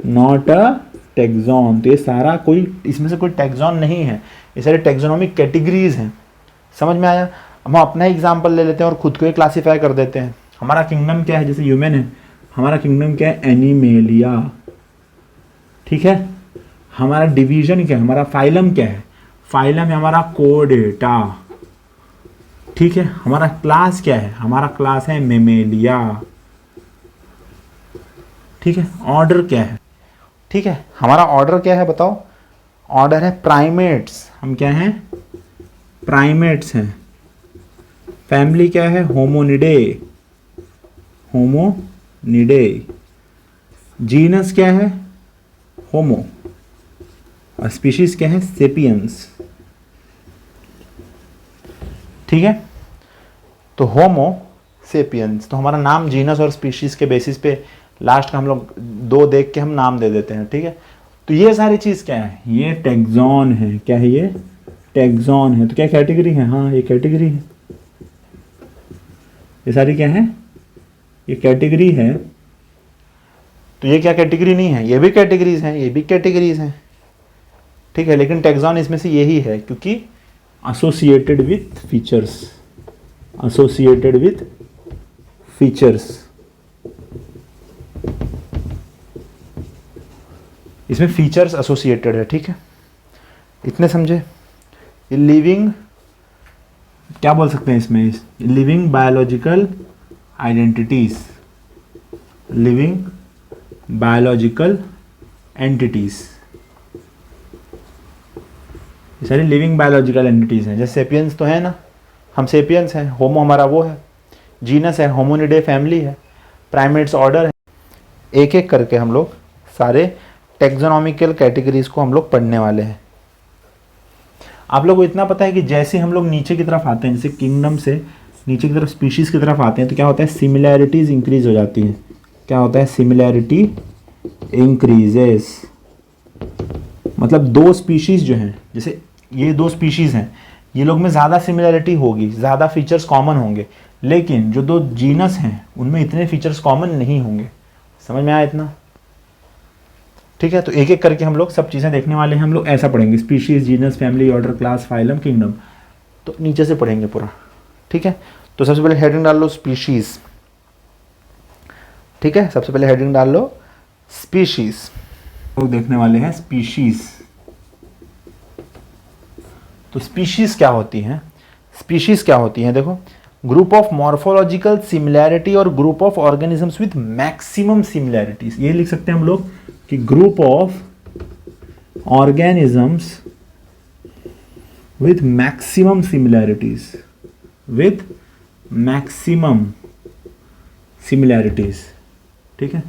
not a taxon. तो ये सारा कोई, इसमें से कोई टैक्सॉन नहीं है, ये सारे टैक्सोनॉमिक कैटेगरीज हैं। समझ में आया? हम अपना एग्जाम्पल ले लेते हैं और खुद को ही क्लासीफाई कर देते हैं। हमारा किंगडम क्या है? जैसे ह्यूमन है, हमारा किंगडम क्या है? एनिमेलिया। ठीक है, हमारा डिवीजन क्या है? हमारा फाइलम क्या है? फाइलम है हमारा कोडेटा। ठीक है, हमारा क्लास क्या है? हमारा क्लास है मेमेलिया। ठीक है, ऑर्डर क्या है? ठीक है, हमारा ऑर्डर क्या है बताओ? ऑर्डर है प्राइमेट्स। हम क्या हैं? प्राइमेट्स हैं। फैमिली क्या है? होमोनिडे, होमोनिडे। जीनस क्या है? होमो। और स्पीशीज क्या है? सेपियंस। ठीक है, तो होमो सेपियंस। तो हमारा नाम जीनस और स्पीशीज के बेसिस पे लास्ट का हम लोग दो देख के हम नाम दे देते हैं। ठीक है, तो ये सारी चीज़ क्या है? ये टैक्सॉन है। क्या है ये? टैक्सॉन है। तो क्या कैटेगरी है? हाँ, ये कैटेगरी है। ये सारी क्या है? ये कैटेगरी है। तो ये क्या कैटेगरी नहीं है? ये भी कैटेगरीज हैं, ये भी कैटेगरीज हैं। ठीक है, लेकिन टैक्सॉन इसमें से यही है क्योंकि associated with features, associated with features. इसमें फीचर्स एसोसिएटेड है। ठीक है, इतने समझे? लिविंग क्या बोल सकते हैं इसमें? Living biological identities, living biological entities. ये सारी लिविंग बायोलॉजिकल एंटिटीज हैं। जैसे सेपियंस तो है ना, हम सेपियंस हैं, होमो हमारा वो है, जीनस है, होमोनिडे फैमिली है, प्राइमेट्स ऑर्डर है। एक एक करके हम लोग सारे टैक्सोनॉमिकल कैटेगरीज को हम लोग पढ़ने वाले हैं। आप लोग को इतना पता है कि जैसे हम लोग नीचे की तरफ आते हैं, जैसे किंगडम से नीचे की तरफ स्पीशीज़ की तरफ आते हैं, तो क्या होता है, सिमिलैरिटीज़ इंक्रीज हो जाती हैं। क्या होता है, सिमिलैरिटी इंक्रीजेस। मतलब दो स्पीशीज़ जो हैं, जैसे ये दो स्पीशीज़ हैं, ये लोग में ज़्यादा सिमिलैरिटी होगी, ज़्यादा फीचर्स कॉमन होंगे, लेकिन जो दो जीनस हैं उनमें इतने फीचर्स कॉमन नहीं होंगे। समझ में आया इतना? ठीक है, तो एक एक करके हम लोग सब चीज़ें देखने वाले हैं। हम लोग ऐसा पढ़ेंगे, species, genus, family, order, class, phylum, kingdom, तो नीचे से पढ़ेंगे पूरा। ठीक है, तो सबसे पहले हेडिंग डाल लो स्पीशीज। ठीक है, सबसे पहले हेडिंग डाल लो स्पीशीज। लोग देखने वाले हैं स्पीशीज। तो स्पीशीज क्या होती हैं? स्पीशीज क्या होती हैं? देखो, ग्रुप ऑफ मॉर्फोलॉजिकल सिमिलैरिटी और group of organisms with maximum similarities. ये लिख सकते हैं हम लोग कि group of organisms with maximum similarities, with maximum similarities. ठीक है,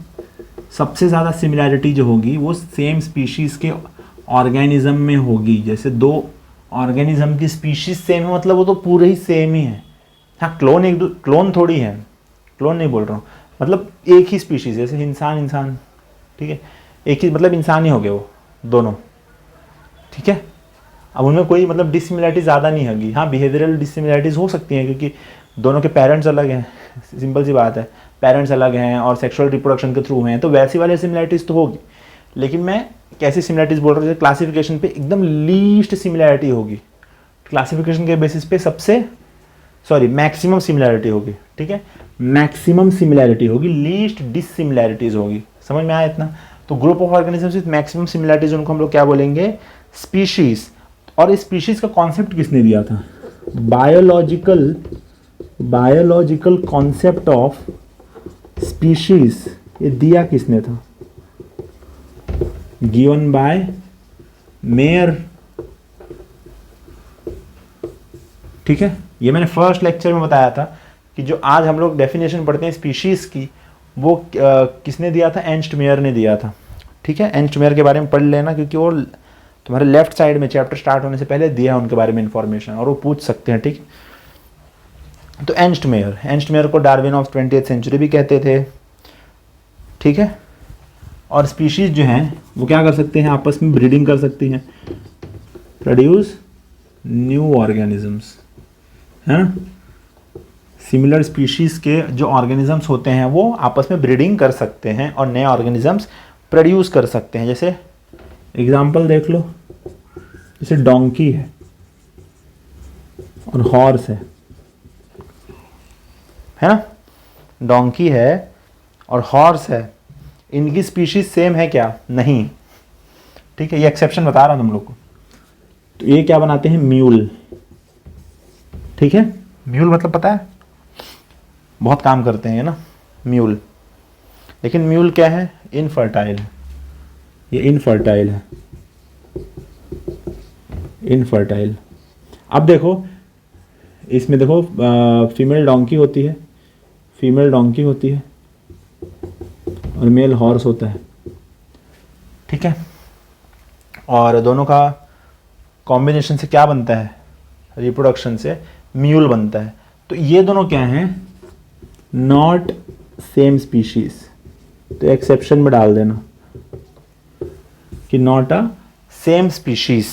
सबसे ज़्यादा सिमिलैरिटी जो होगी वो सेम स्पीशीज़ के ऑर्गेनिज्म में होगी। जैसे दो ऑर्गेनिज्म की स्पीशीज़ सेम है, मतलब वो तो पूरे ही सेम ही है। हाँ, क्लोन थोड़ी है, क्लोन नहीं बोल रहा हूँ, मतलब एक ही स्पीशीज़, जैसे इंसान, ठीक है, एक ही, मतलब इंसान ही हो गए वो दोनों। ठीक है, अब उनमें कोई मतलब डिसिमिलैरिटी ज़्यादा नहीं होगी। हाँ, बिहेवियरल डिसिमिलैरिटीज़ हो सकती हैं, क्योंकि दोनों के पेरेंट्स अलग हैं, सिंपल सी बात है, पेरेंट्स अलग हैं और सेक्सुअल रिप्रोडक्शन के थ्रू हैं, तो वैसी वाली सिमिलैरिटीज़ तो होगी। लेकिन मैं कैसी सिमिलैरिटीज़ बोल रहा हूँ, जैसे क्लासिफिकेशन पे एकदम लीस्ट सिमिलैरिटी होगी, क्लासिफिकेशन के बेसिस पे मैक्सिमम सिमिलैरिटी होगी। ठीक है, मैक्सिमम सिमिलैरिटी होगी, लीस्ट डिसिमिलैरिटीज़ होगी। समझ में आया इतना? तो group of organisms with maximum similarities, उनको हम लोग क्या बोलेंगे? स्पीशीज। और इस स्पीशीज का कॉन्सेप्ट किसने दिया था? बायोलॉजिकल कॉन्सेप्ट ऑफ स्पीशीज, ये दिया किसने था? Given by mayor. ठीक है, ये मैंने फर्स्ट लेक्चर में बताया था कि जो आज हम लोग डेफिनेशन पढ़ते हैं स्पीशीज की, वो किसने दिया था? एर्नस्ट मेयर ने दिया था। ठीक है, एर्नस्ट मेयर के बारे में पढ़ लेना, क्योंकि वो तुम्हारे लेफ्ट साइड में चैप्टर स्टार्ट होने से पहले दिया है उनके बारे में इंफॉर्मेशन, और वो पूछ सकते हैं। ठीक, तो एर्नस्ट मेयर को डार्विन ऑफ 20th सेंचुरी भी कहते थे। ठीक है, और स्पीशीज जो हैं वो क्या कर सकते हैं? आपस में ब्रीडिंग कर सकती हैं, प्रोड्यूस न्यू ऑर्गेनिजम्स, है ना? सिमिलर स्पीशीज़ के जो ऑर्गेनिजम्स होते हैं वो आपस में ब्रीडिंग कर सकते हैं और नए ऑर्गेनिजम्स प्रोड्यूस कर सकते हैं। जैसे एग्जांपल देख लो, जैसे डोंकी है और हॉर्स है ना? डोंकी है और हॉर्स है, इनकी स्पीशीज सेम है क्या? नहीं। ठीक है, ये एक्सेप्शन बता रहा हूं तुम लोग को। तो ये क्या बनाते हैं? म्यूल। ठीक है, म्यूल मतलब पता है, बहुत काम करते हैं ना म्यूल। लेकिन म्यूल क्या है? इनफर्टाइल है, ये इनफर्टाइल है, इनफर्टाइल। अब देखो इसमें, देखो फीमेल डोंकी होती है और मेल हॉर्स होता है। ठीक है, और दोनों का कॉम्बिनेशन से क्या बनता है? रिप्रोडक्शन से म्यूल बनता है। तो ये दोनों क्या हैं? Not same species. तो एक्सेप्शन में डाल देना कि नॉट अ सेम स्पीशीज।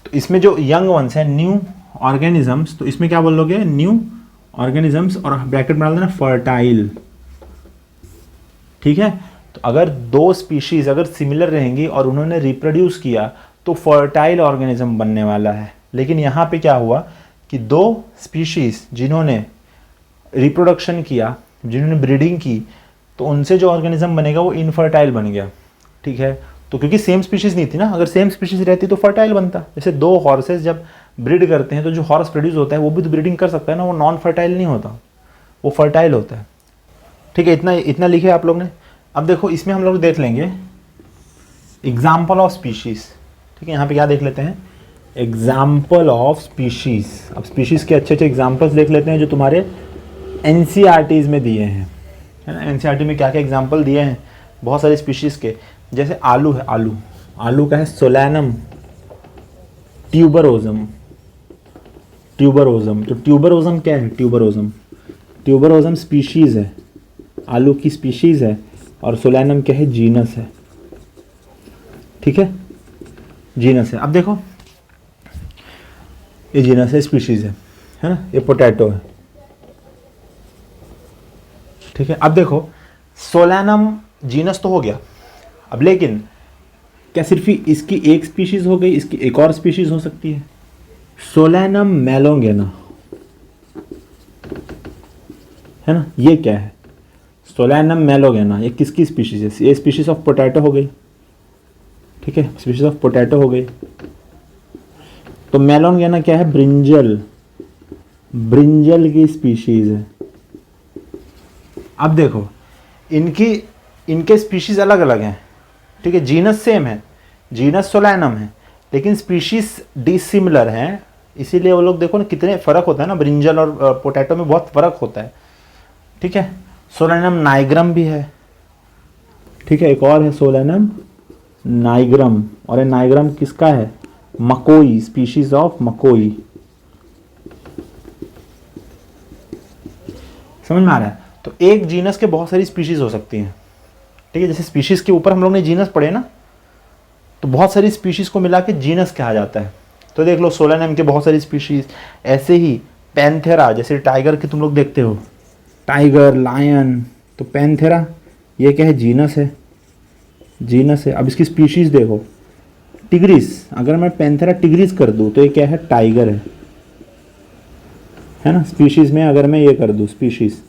तो इसमें जो यंग वंस है, न्यू ऑर्गेनिजम्स, तो इसमें क्या बोलोगे? न्यू ऑर्गेनिजम्स, और ब्रैकेट में डाल देना फर्टाइल। ठीक है, तो अगर दो स्पीशीज अगर सिमिलर रहेंगी और उन्होंने रिप्रोड्यूस किया तो फर्टाइल ऑर्गेनिज्म बनने वाला है। लेकिन यहाँ पे क्या हुआ कि दो स्पीशीज जिन्होंने रिप्रोडक्शन किया, जिन्होंने ब्रीडिंग की, तो उनसे जो ऑर्गेनिज्म बनेगा वो इनफर्टाइल बन गया। ठीक है, तो क्योंकि सेम स्पीशीज नहीं थी ना, अगर सेम स्पीशीज रहती तो फर्टाइल बनता। जैसे दो हॉर्सेस जब ब्रीड करते हैं तो जो हॉर्स प्रोड्यूस होता है वो भी तो ब्रीडिंग कर सकता है ना, वो नॉन फर्टाइल नहीं होता, वो फर्टाइल होता है। ठीक है, इतना लिखे आप लोग ने। अब देखो इसमें हम लोग देख लेंगे एग्जाम्पल ऑफ स्पीशीज। ठीक है, यहाँ पे क्या देख लेते हैं? Example of species. अब स्पीशीज के अच्छे अच्छे एग्जाम्पल्स देख लेते हैं जो तुम्हारे एनसीईआरटीज में दिए हैं, है ना? एनसीईआरटी में क्या क्या एग्जाम्पल दिए हैं बहुत सारी स्पीशीज के। जैसे आलू है, आलू का है सोलैनम ट्यूबरोजम, ट्यूबरोजम। तो ट्यूबरोजम क्या है? ट्यूबरोजम, ट्यूबरोजम स्पीशीज़ है, आलू की स्पीशीज़ है, और सोलैनम क्या है? जीनस है। ठीक है, जीनस है। अब देखो ये जीनस है, स्पीशीज़ है ना, ये पोटैटो है। ठीक है, अब देखो सोलैनम जीनस तो हो गया, अब लेकिन क्या सिर्फ ही इसकी एक स्पीशीज हो गई? इसकी एक और स्पीशीज हो सकती है, सोलैनम मेलोंगेना, है ना। ये क्या है? सोलैनम मेलोंगेना, ये किसकी स्पीशीज है? ये स्पीशीज ऑफ पोटैटो हो गई। ठीक है, स्पीशीज ऑफ पोटैटो हो गई। तो मेलोंगेना क्या है? ब्रिंजल, ब्रिंजल की स्पीशीज है। अब देखो इनके स्पीशीज अलग अलग हैं। ठीक है, जीनस सेम है, जीनस सोलैनम है, लेकिन स्पीशीज डिसिमिलर हैं। इसीलिए वो लोग देखो ना कितने फर्क होता है ना, ब्रिंजल और पोटैटो में बहुत फर्क होता है। ठीक है, सोलैनम नाइग्रम भी है। ठीक है, एक और है सोलैनम नाइग्रम, और ये नाइग्रम किसका है? मकोई, स्पीशीज ऑफ मकोई। समझ में आ रहा है? तो एक जीनस के बहुत सारी स्पीशीज हो सकती हैं। ठीक है, जैसे स्पीशीज के ऊपर हम लोग ने जीनस पढ़े ना, तो बहुत सारी स्पीशीज को मिला के जीनस कहा जाता है। तो देख लो सोलैनम के बहुत सारी स्पीशीज, ऐसे ही पैंथेरा, जैसे टाइगर के तुम लोग देखते हो, टाइगर, लायन, तो पैंथेरा ये क्या है? जीनस है, जीनस है। अब इसकी स्पीशीज देखो, टिग्रिस, अगर मैं पैंथेरा टिग्रिस कर दूं तो ये क्या है? टाइगर है ना। स्पीशीज में अगर मैं ये कर दूं स्पीशीज,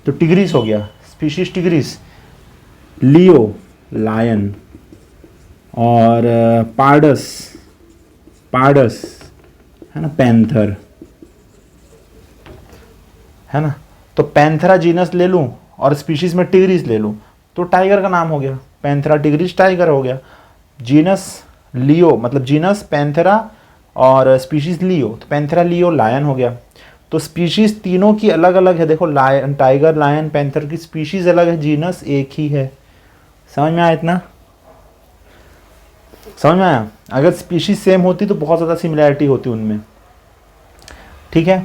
तो टिग्रिस हो गया, स्पीशीज टिग्रिस। लियो लायन, और पार्डस, पार्डस है ना, पैंथर, है ना। तो पैंथेरा जीनस ले लूं और स्पीशीज में टिग्रिस ले लूं तो टाइगर का नाम हो गया, पैंथेरा टिग्रिस टाइगर हो गया। जीनस लियो, मतलब जीनस पैंथेरा और स्पीशीज लियो, तो पैंथेरा लियो लायन हो गया। तो स्पीशीज तीनों की अलग अलग है। देखो लायन, टाइगर, लायन, पैंथर की स्पीशीज अलग है, जीनस एक ही है। समझ में आया इतना? समझ में आया? अगर स्पीशीज सेम होती तो बहुत ज़्यादा सिमिलैरिटी होती उनमें। ठीक है,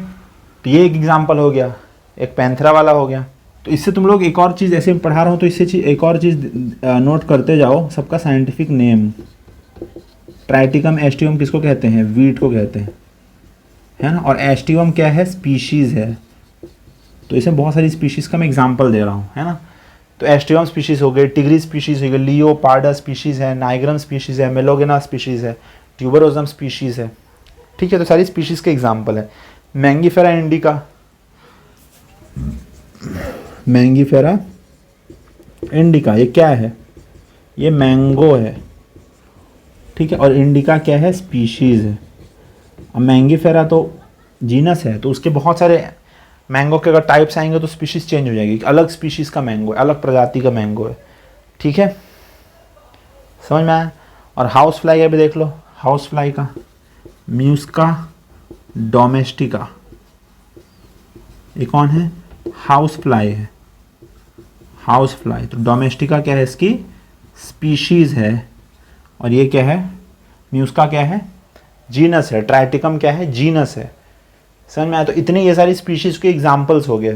तो ये एक एग्जांपल हो गया, एक पैंथेरा वाला हो गया। तो इससे तुम लोग एक और चीज़, ऐसे पढ़ा रहा हूँ तो इससे एक और चीज़ नोट करते जाओ, सबका साइंटिफिक नेम। ट्राइटिकम एस्टिवम किसको कहते हैं? वीट को कहते हैं, है ना। और एस्टिवम क्या है? स्पीशीज़ है। तो इसमें बहुत सारी स्पीशीज़ का मैं एग्जांपल दे रहा हूँ, है ना। तो एस्टिवम स्पीशीज़ हो गई, टिग्री स्पीशीज़ हो गई, लियो पार्डा स्पीशीज़ है, नाइग्रम स्पीशीज़ है, मेलोगेना स्पीशीज़ है, ट्यूबरोजम स्पीशीज़ है। ठीक है, तो सारी स्पीशीज़ के एग्जांपल है। मैंगीफेरा इंडिका, मैंगीफेरा इंडिका ये क्या है? ये मैंगो है। ठीक है, और इंडिका क्या है? स्पीशीज़ है। अब मैंगीफेरा तो जीनस है, तो उसके बहुत सारे मैंगो के अगर टाइप्स आएंगे तो स्पीशीज़ चेंज हो जाएगी, अलग स्पीशीज़ का मैंगो है, अलग प्रजाति का मैंगो है। ठीक है, समझ में आया? और हाउस फ्लाई का भी देख लो, हाउस फ्लाई का म्यूस्का डोमेस्टिका, ये कौन है? हाउस फ्लाई है, हाउस फ्लाई। तो डोमेस्टिका क्या है? इसकी स्पीशीज़ है। और ये क्या है? म्यूस्का क्या है? जीनस है। ट्राइटिकम क्या है? जीनस है। समझ में आया? तो इतने ये सारी स्पीशीज़ के एग्जांपल्स हो गए।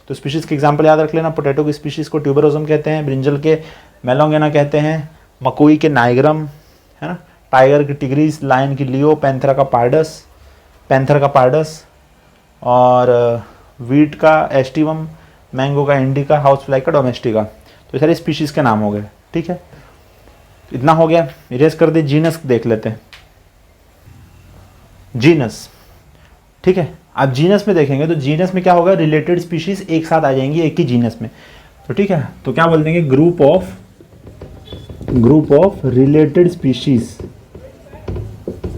तो स्पीशीज़ के एग्जांपल याद रख लेना। पोटैटो की स्पीशीज़ को ट्यूबरोजम कहते हैं, ब्रिंजल के मेलोंगेना कहते हैं, मकोई के नाइग्रम, है ना, टाइगर की टिग्रिस, लायन की लियो, पैंथेरा का पार्डस, पैंथर का पार्डस, और वीट का एस्टिवम, मैंगो का इंडिका, हाउस फ्लाई का डोमेस्टिका। तो ये सारी स्पीशीज़ के नाम हो गए। ठीक है, इतना हो गया, इरेज कर दे। जीनस देख लेते हैं, जीनस। ठीक है, अब जीनस में देखेंगे तो जीनस में क्या होगा? रिलेटेड स्पीशीज एक साथ आ जाएंगी एक ही जीनस में। तो ठीक है, तो क्या बोल देंगे? Group of related species.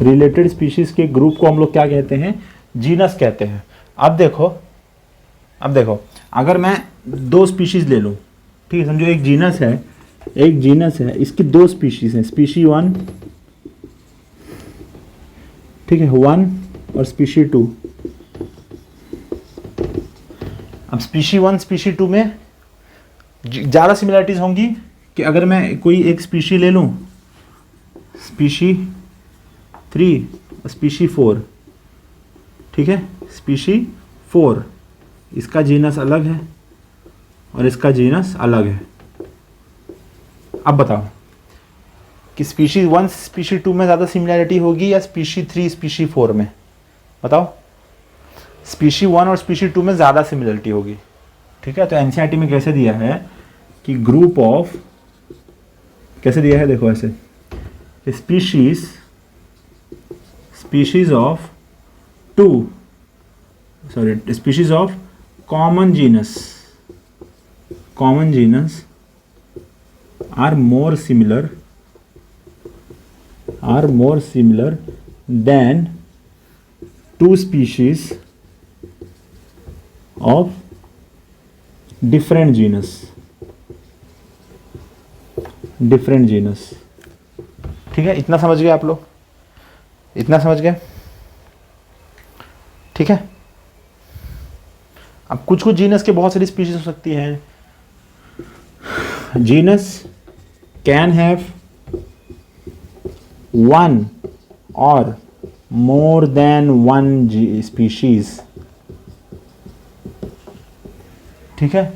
Related species के ग्रुप को हम लोग क्या कहते हैं? जीनस कहते हैं। अब देखो अगर मैं दो स्पीशीज ले लूं, ठीक है, समझो एक जीनस है, इसकी दो स्पीशीज हैं, स्पीशी 1, ठीक है, 1 और स्पीशी 2। अब स्पीशी 1 स्पीशी 2 में ज़्यादा सिमिलरिटीज होंगी कि अगर मैं कोई एक स्पीशी ले लूं, स्पीशी 3, स्पीशी 4, ठीक है, स्पीशी 4, इसका जीनस अलग है और इसका जीनस अलग है। अब बताओ कि स्पीशी 1 स्पीशी 2 में ज़्यादा सिमिलैरिटी होगी या स्पीशी 3 स्पीशी 4 में? बताओ। स्पीशी 1 और स्पीशी 2 में ज़्यादा सिमिलरिटी होगी, ठीक है। तो एनसीईआरटी में कैसे दिया है कि ग्रुप ऑफ, कैसे दिया है देखो ऐसे, species of species of common genus are more similar than two species of different genus, ठीक है। इतना समझ गए आप लोग? इतना समझ गए, ठीक है। अब कुछ जीनस के बहुत सारी स्पीशीज हो सकती हैं। जीनस कैन हैव वन और मोर देन वन स्पीशीज, ठीक है।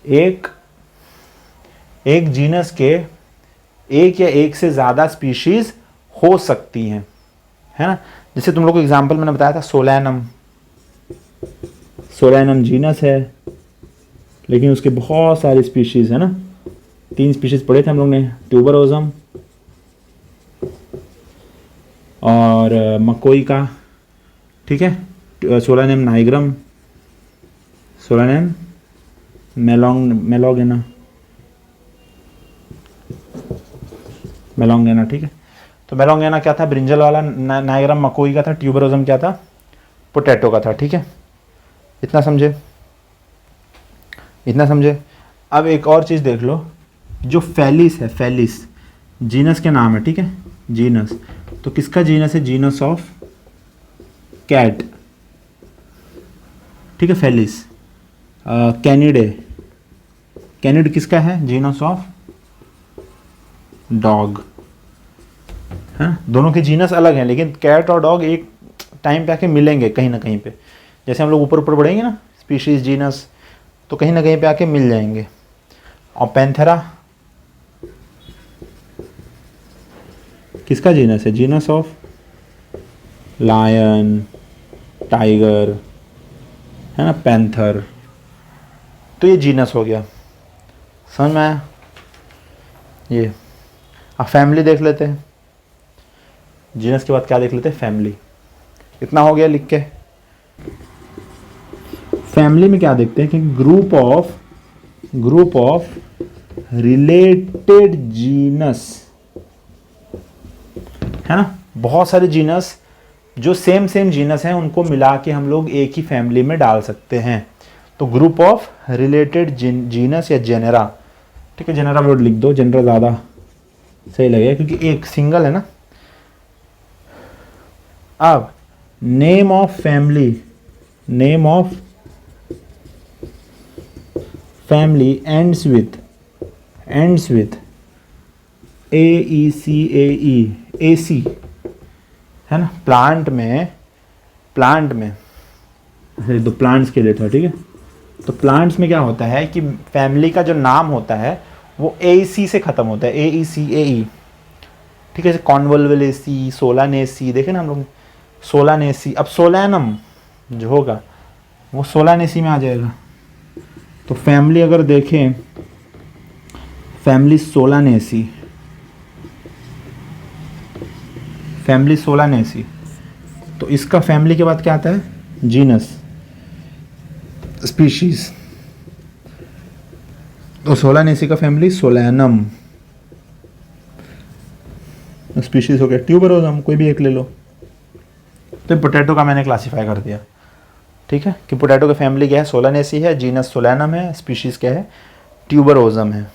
एक जीनस के एक या एक से ज़्यादा स्पीशीज हो सकती हैं, है ना। जैसे तुम लोग को एग्जाम्पल मैंने बताया था सोलैनम जीनस है, लेकिन उसके बहुत सारे स्पीशीज है ना। 3 स्पीशीज पढ़े थे हम लोग ने, ट्यूबरोजम और मकोई का, ठीक है। सोलैनम नाइग्रम, सोलैनम मेलोंगेना, ठीक है। तो मेलोंगेना क्या था? ब्रिंजल वाला। नाइग्रम मकोई का था। ट्यूबरोजम क्या था? पोटैटो का था, ठीक है। इतना समझे। अब एक और चीज़ देख लो, जो फैलिस है, फैलिस जीनस के नाम है, ठीक है, जीनस। तो किसका जीनस है? जीनस ऑफ कैट, ठीक है, फैलिस। कैनिड किसका है? जीनस ऑफ डॉग, है। दोनों के जीनस अलग हैं, लेकिन कैट और डॉग एक टाइम पे आके मिलेंगे कहीं ना कहीं पे। जैसे हम लोग ऊपर बढ़ेंगे ना, स्पीशीज जीनस, तो कहीं ना कहीं पे आके मिल जाएंगे। और पैंथेरा किसका जीनस है? जीनस ऑफ लायन, टाइगर, है ना, पैंथर। तो ये जीनस हो गया, समझ में आया? ये अब फैमिली देख लेते हैं। जीनस के बाद क्या देख लेते हैं? फैमिली। इतना हो गया लिख के। फैमिली में क्या देखते हैं कि ग्रुप ऑफ रिलेटेड जीनस, है ना। बहुत सारे जीनस जो सेम जीनस हैं, उनको मिला के हम लोग एक ही फैमिली में डाल सकते हैं। तो ग्रुप ऑफ रिलेटेड जीनस या जेनेरा, ठीक है। जेनेरा वर्ड लिख दो, जेनेरा ज़्यादा सही लगेगा क्योंकि एक सिंगल है ना। अब name of family ends with AC, है ना। प्लांट में दो प्लांट्स के लिए था, ठीक है। तो प्लांट्स में क्या होता है कि फैमिली का जो नाम होता है वो AC से ख़त्म होता है, AECAE, ठीक है। कॉन्वोल्वुलेसी, सोलानेसी, देखे ना हम लोग, सोलानेसी। अब सोलैनम जो होगा वो सोलानेसी में आ जाएगा। तो फैमिली अगर देखें, फैमिली सोलानेसी, तो इसका फैमिली के बाद क्या आता है? Genus, species. तो सोलानेसी का फैमिली सोलैनम, स्पीशीज हो गया ट्यूबरोजम, कोई भी एक ले लो। तो पोटैटो का मैंने क्लासीफाई कर दिया, ठीक है, कि पोटैटो की फैमिली क्या है? सोलानेसी है, जीनस सोलैनम है, स्पीशीज क्या है? ट्यूबरोजम है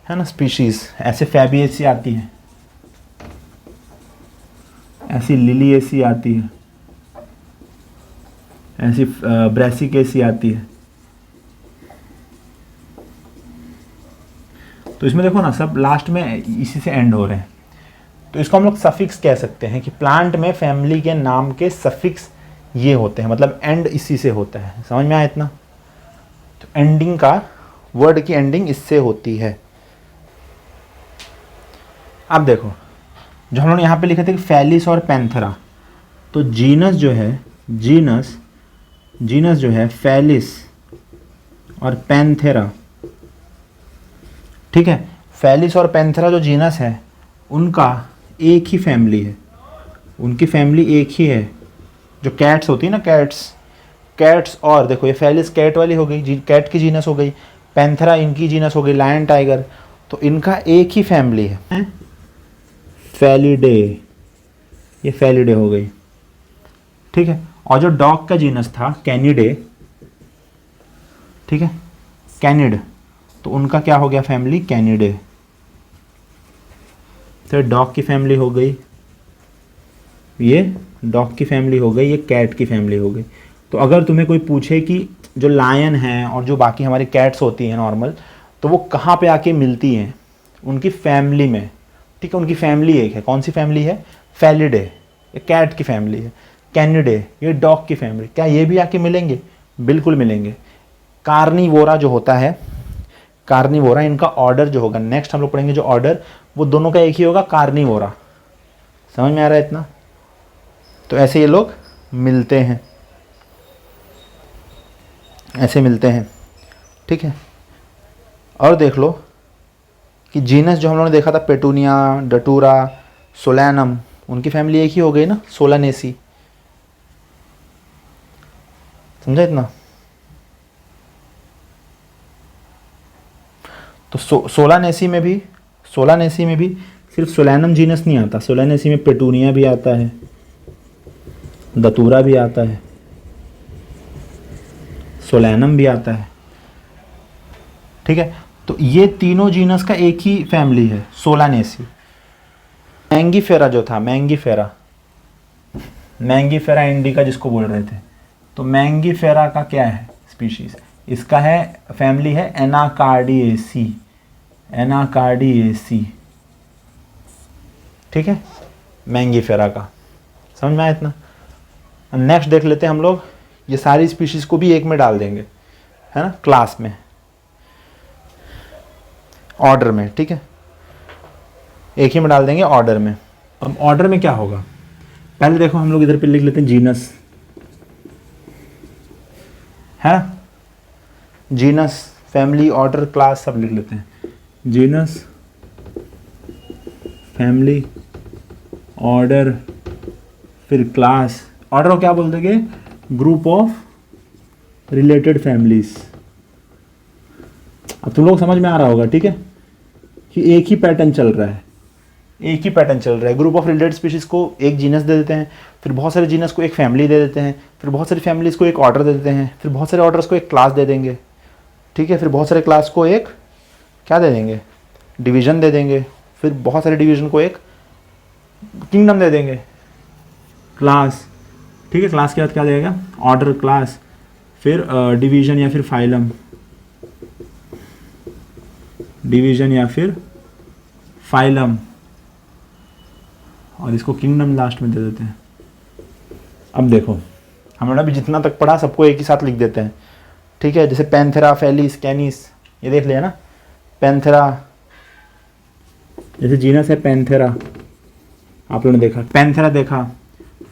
ना। स्पीशीज ऐसे फैबिएसी आती है, ऐसी लिलिएसी आती है, ऐसी ब्रेसिकेसी आती है। तो इसमें देखो ना, सब लास्ट में इसी से एंड हो रहे हैं। तो इसको हम लोग सफिक्स कह सकते हैं कि प्लांट में फैमिली के नाम के सफिक्स ये होते हैं, मतलब एंड इसी से होता है। समझ में आया इतना? तो एंडिंग का, वर्ड की एंडिंग इससे होती है। अब देखो, जो हम लोग यहाँ पे लिखे थे कि फैलिस और पैंथेरा, तो जीनस जो है, जीनस जो है फैलिस और पैंथेरा, ठीक है। फैलिस और पैंथेरा जो जीनस है उनका एक ही फैमिली है, उनकी फैमिली एक ही है। जो कैट्स होती है ना, कैट्स और देखो ये फैलिस कैट वाली हो गई, कैट की जीनस हो गई, पैंथेरा इनकी जीनस हो गई, लायन टाइगर, तो इनका एक ही फैमिली है, फैलिडे, ये फैलिडे हो गई, ठीक है। और जो डॉग का जीनस था कैनिडे, ठीक है, कैनिड, तो उनका क्या हो गया फैमिली, कैनिडे। तो डॉग की फैमिली हो गई, ये डॉग की फैमिली हो गई, ये कैट की फैमिली हो गई। तो अगर तुम्हें कोई पूछे कि जो लायन है और जो बाकी हमारी कैट्स होती हैं नॉर्मल, तो वो कहाँ पे आके मिलती हैं, उनकी फैमिली में, ठीक है। उनकी फैमिली एक है, कौन सी फैमिली है, फैलिडे, ये कैट की फैमिली है, कैनिडे ये डॉग की फैमिली। क्या ये भी आके मिलेंगे? बिल्कुल मिलेंगे। कार्निवोरा जो होता है, कार्निवोरा, इनका ऑर्डर जो होगा, नेक्स्ट हम लोग पढ़ेंगे जो ऑर्डर, वो दोनों का एक ही होगा, कार्निवोरा। समझ में आ रहा है इतना? तो ऐसे ये लोग मिलते हैं, ऐसे मिलते हैं, ठीक है। और देख लो कि जीनस जो हम लोगों ने देखा था, पेटूनिया, डटूरा, सोलैनम, उनकी फैमिली एक ही हो गई ना, सोलानेसी। समझा इतना? तो सोलानेसी में भी सिर्फ सोलैनम जीनस नहीं आता, सोलानेसी में पेटूनिया भी आता है, दतूरा भी आता है, सोलैनम भी आता है, ठीक है। तो ये तीनों जीनस का एक ही फैमिली है, सोलानेसी। मैंगीफेरा जो था, मैंगीफेरा इंडिका जिसको बोल रहे थे, तो मैंगीफेरा का क्या है स्पीशीज, इसका है फैमिली है एनाकार्डिएसी, ठीक है, मैंगीफेरा का। समझ में आया इतना? नेक्स्ट देख लेते हैं हम लोग, ये सारी स्पीशीज को भी एक में डाल देंगे, है ना, क्लास में, ऑर्डर में, ठीक है, एक ही में डाल देंगे ऑर्डर में। अब ऑर्डर में क्या होगा, पहले देखो हम लोग इधर पे लिख लेते हैं जीनस, है ना, जीनस, फैमिली, ऑर्डर, क्लास सब लिख लेते हैं। जीनस, फैमिली, ऑर्डर, फिर क्लास। ऑर्डर को क्या बोल देंगे, ग्रुप ऑफ रिलेटेड फैमिलीज। अब तुम लोग समझ में आ रहा होगा, ठीक है, कि एक ही पैटर्न चल रहा है, ग्रुप ऑफ रिलेटेड स्पीशीज को एक जीनस दे देते हैं, फिर बहुत सारे जीनस को एक फैमिली दे देते हैं, फिर बहुत सारी फैमिलीज को एक ऑर्डर दे देते हैं, फिर बहुत सारे ऑर्डर्स को एक क्लास दे देंगे, ठीक है, फिर बहुत सारे क्लास को एक क्या दे देंगे, डिवीजन दे देंगे, फिर बहुत सारे डिवीजन को एक किंगडम दे देंगे, क्लास, ठीक है। क्लास के बाद क्या देगा, ऑर्डर, क्लास, फिर डिवीजन या फिर फाइलम, डिवीजन या फिर फाइलम, और इसको किंगडम लास्ट में दे देते हैं। अब देखो हमने अभी जितना तक पढ़ा सबको एक ही साथ लिख देते हैं, ठीक है। जैसे पैंथेरा, फैलिस, कैनिस, ये देख लिया ना, पैंथेरा, जैसे जीनस है पैंथेरा, आप लोगों ने देखा, पैंथेरा देखा,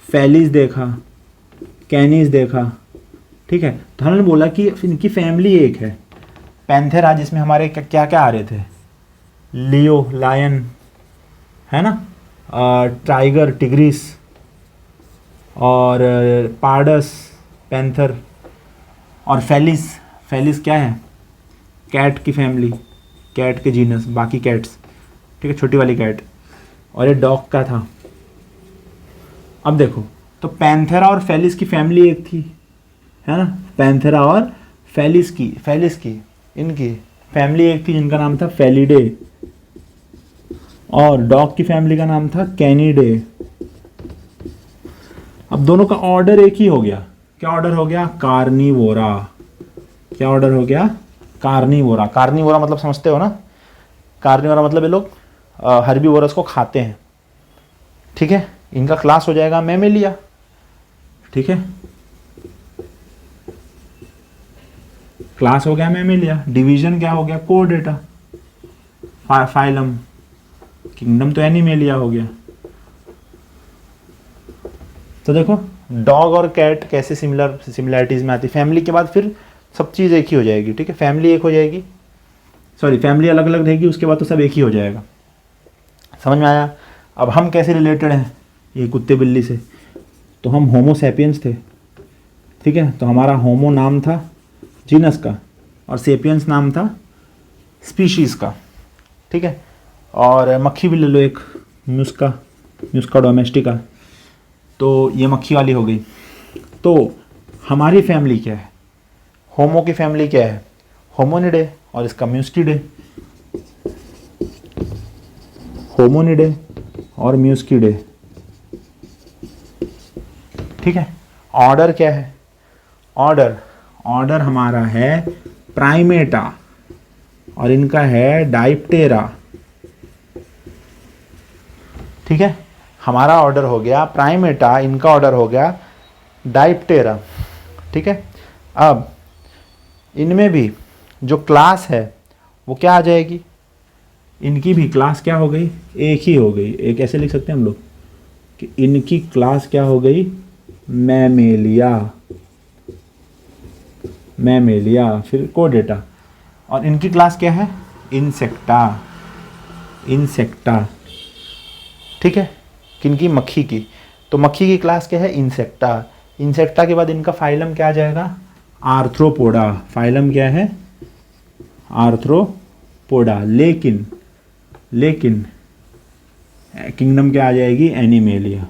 फैलिस देखा, कैनिस देखा, ठीक है। तो हमने बोला कि इनकी फैमिली एक है, पैंथेरा जिसमें हमारे क्या क्या आ रहे थे, लियो, लायन, है ना, टाइगर, टिग्रिस, और पार्डस, पैंथर, और फैलिस क्या है, कैट की फैमिली, कैट के जीनस, बाकी कैट्स, ठीक है, छोटी वाली कैट, और ये डॉग का था। अब देखो, तो पैंथेरा और फैलिस की फैमिली एक थी, है ना, पैंथेरा और फैलिस की इनकी फैमिली एक थी जिनका नाम था फैलिडे, और डॉग की फैमिली का नाम था कैनिडे। अब दोनों का ऑर्डर एक ही हो गया, क्या ऑर्डर हो गया, कार्निवोरा। क्या ऑर्डर हो गया, कार्निवोरा। कार्निवोरा मतलब समझते हो ना, कार्निवोरा मतलब ये लोग हर्बीवोरस को खाते हैं, ठीक है, इनका क्लास हो जाएगा मैमेलिया। ठीक है, क्लास हो गया मैमेलिया, डिवीजन क्या हो गया कोर्डेटा, फाइलम, किंगडम तो एनिमेलिया हो गया। तो देखो डॉग और कैट कैसे सिमिलरिटीज में आती, फैमिली के बाद फिर सब चीज़ एक ही हो जाएगी। ठीक है, फैमिली एक हो जाएगी, सॉरी फैमिली अलग अलग रहेगी, उसके बाद तो सब एक ही हो जाएगा। समझ में आया? अब हम कैसे रिलेटेड हैं ये कुत्ते बिल्ली से, तो हम होमो सैपियंस थे। ठीक है, तो हमारा होमो नाम था जीनस का और सेपियंस नाम था स्पीशीज़ का। ठीक है, और मक्खी भी ले लो एक, म्यूस्का डोमेस्टिका, तो ये मक्खी वाली हो गई। तो हमारी फैमिली क्या है, होमो की फैमिली क्या है, होमोनिडे और इसका म्यूस्टिडे, होमोनिडे और म्यूस्किडे। ठीक है, ऑर्डर क्या है, ऑर्डर हमारा है प्राइमेटा और इनका है डाइप्टेरा। ठीक है, हमारा ऑर्डर हो गया प्राइमेटा, इनका ऑर्डर हो गया डाइप्टेरा। ठीक है, अब इनमें भी जो क्लास है वो क्या आ जाएगी, इनकी भी क्लास क्या हो गई, एक ही हो गई। एक ऐसे लिख सकते हैं हम लोग कि इनकी क्लास क्या हो गई, मैमेलिया, फिर कोडेटा, और इनकी क्लास क्या है, इंसेक्टा। ठीक है, किनकी, मक्खी की, तो मक्खी की क्लास क्या है, इंसेक्टा के बाद इनका फाइलम क्या आ जाएगा, आर्थ्रोपोडा। फाइलम क्या है, आर्थ्रोपोडा। लेकिन किंगडम क्या आ जाएगी, एनिमेलिया।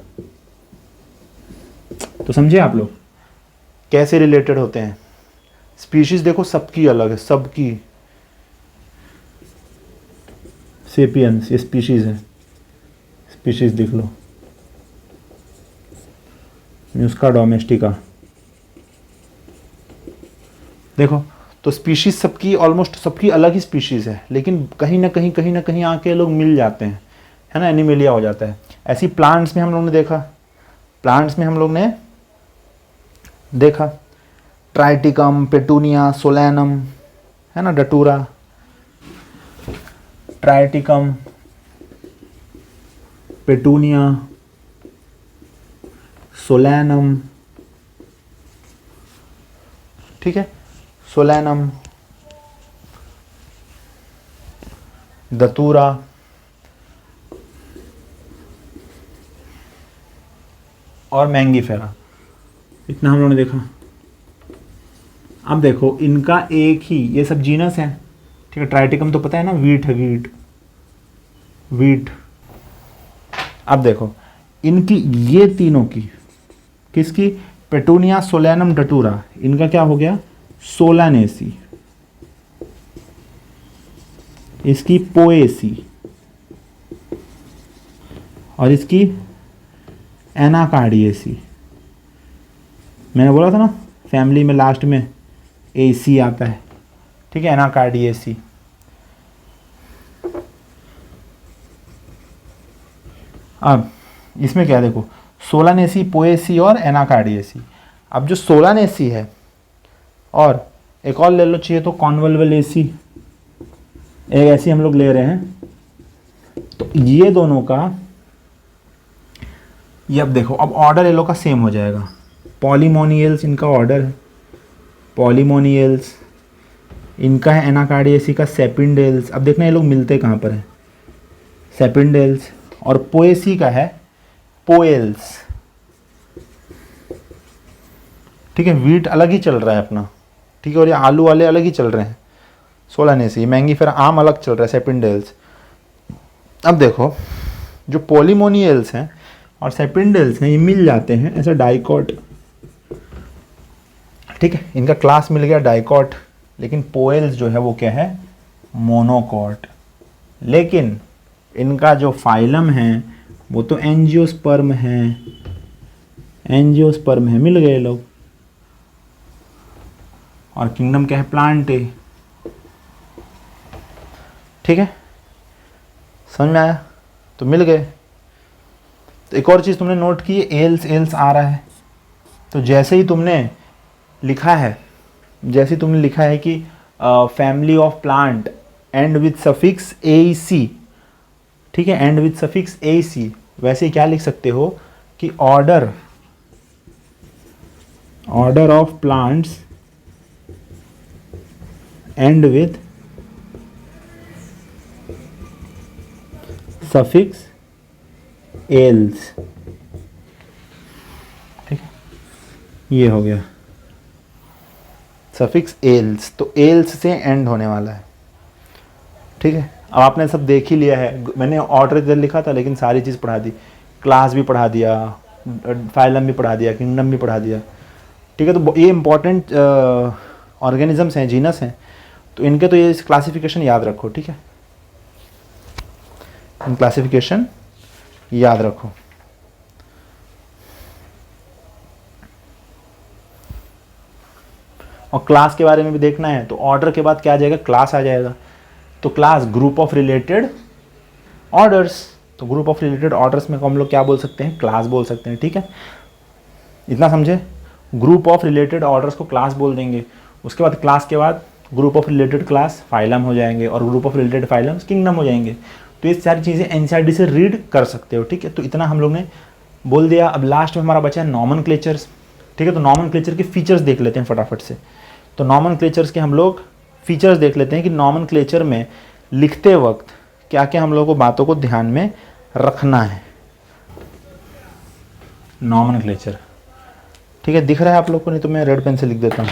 तो समझे आप लोग कैसे रिलेटेड होते हैं। स्पीशीज देखो सबकी अलग है, सबकी, सेपियंस ये स्पीशीज है, स्पीशीज देख लो, म्यूस्का डोमेस्टिका, देखो। तो स्पीशीज सबकी, ऑलमोस्ट सबकी अलग ही स्पीशीज है, लेकिन कहीं ना कहीं आके लोग मिल जाते हैं, है ना, एनिमेलिया हो जाता है। ऐसी प्लांट्स में हम लोग ने देखा, ट्राइटिकम, पेटूनिया, सोलैनम, है ना, डटूरा, ट्राइटिकम, पेटूनिया, सोलैनम। ठीक है, सोलैनम, दतूरा, और मैंगीफेरा, इतना हम लोगों ने देखा। अब देखो इनका एक ही, ये सब जीनस है। ठीक है, ट्राइटिकम तो पता है ना, वीट है, वीट। अब देखो इनकी, ये तीनों की, किसकी, पेटूनिया, सोलैनम, डटूरा, इनका क्या हो गया, सोलानेसी, इसकी पोएसी, और इसकी एनाकार्डियेसी। मैंने बोला था ना फैमिली में लास्ट में एसी आता है। ठीक है, एनाकार्डियेसी। अब इसमें क्या देखो, सोलानेसी, पोएसी और एनाकार्डियेसी। अब जो सोलानेसी है, और एक और ले लो चाहिए तो कॉन्वल्वलेसी, एक ऐसी हम लोग ले रहे हैं। तो ये दोनों का, ये अब देखो, अब ऑर्डर ये लोग का सेम हो जाएगा। पॉलीमोनियल्स इनका ऑर्डर है, पॉलीमोनियल्स, इनका है एनाकार्डियेसी का सेपिंडेल्स। अब देखना ये लोग मिलते कहाँ पर हैं, सेपिंडेल्स, और पोएसी का है पोएल्स। ठीक है, वीट अलग ही चल रहा है अपना, ठीक है, और ये आलू वाले अलग ही चल रहे हैं, सोलानेसी, मैंगीफेरा, आम अलग चल रहा है, सेपिंडेल्स। अब देखो जो पॉलीमोनियल्स हैं और सेपिंडेल्स हैं, ये मिल जाते हैं ऐसा डाइकॉट। ठीक है, इनका क्लास मिल गया डाइकॉट, लेकिन पोएल्स जो है वो क्या है, मोनोकॉट। लेकिन इनका जो फाइलम है वो तो एंजियोस्पर्म है, मिल गए लोग। और किंगडम क्या है, प्लांटे। ठीक है, समझ में आया, तो मिल गए। तो एक और चीज़ तुमने नोट की, एल्स एल्स आ रहा है, तो जैसे ही तुमने लिखा है, जैसे तुमने लिखा है कि family of plant end with suffix A C, ठीक है, end with suffix A C, वैसे ही क्या लिख सकते हो कि order of plants end with suffix ales, ठीक है, ये हो गया सफिक्स एल्स, तो एल्स से एंड होने वाला है, ठीक है। अब आपने सब देख ही लिया है, मैंने ऑर्डर इधर लिखा था लेकिन सारी चीज़ पढ़ा दी, क्लास भी पढ़ा दिया, फाइलम भी पढ़ा दिया, किंगडम भी पढ़ा दिया, ठीक है। तो ये इंपॉर्टेंट ऑर्गेनिजम्स हैं, जीनस हैं, तो इनके तो ये क्लासिफिकेशन याद रखो, ठीक है, इन क्लासिफिकेशन याद रखो। और क्लास के बारे में भी देखना है, तो ऑर्डर के बाद क्या आ जाएगा, क्लास आ जाएगा। तो class group of related orders, तो ग्रुप ऑफ रिलेटेड ऑर्डर्स में हम लोग क्या बोल सकते हैं, क्लास बोल सकते हैं, ठीक है, इतना समझे। ग्रुप ऑफ रिलेटेड ऑर्डर्स को क्लास बोल देंगे, उसके बाद क्लास के बाद group of related class phylum हो जाएंगे, और group of related phylum kingdom हो जाएंगे। तो ये सारी चीज़ें एनसीईआरटी से रीड कर सकते हो, ठीक है। तो इतना हम लोग ने बोल दिया। अब लास्ट में हमारा बचा है नॉमेनक्लेचर्स, ठीक है। तो नॉमेनक्लेचर के फीचर्स देख लेते हैं फटाफट से। तो नॉमेनक्लेचर्स के हम लोग फीचर्स देख लेते हैं कि नॉमेनक्लेचर में लिखते वक्त क्या क्या हम लोगों को बातों को ध्यान में रखना है। नॉमेनक्लेचर, ठीक है, दिख रहा है आप लोग को, नहीं तो मैं रेड पेन से लिख देता हूँ,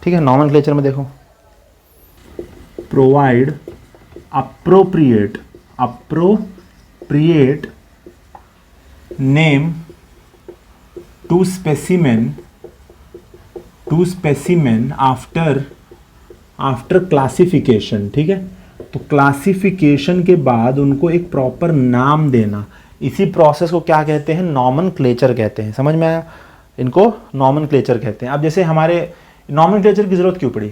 ठीक है। नॉमेनक्लेचर में देखो, provide appropriate name to specimen after classification, ठीक है। तो क्लासिफिकेशन के बाद उनको एक प्रॉपर नाम देना, इसी प्रोसेस को क्या कहते हैं, नॉमेनक्लेचर कहते हैं। समझ में आया, इनको नॉमेनक्लेचर कहते हैं। अब जैसे हमारे नॉमेनक्लेचर की जरूरत क्यों पड़ी,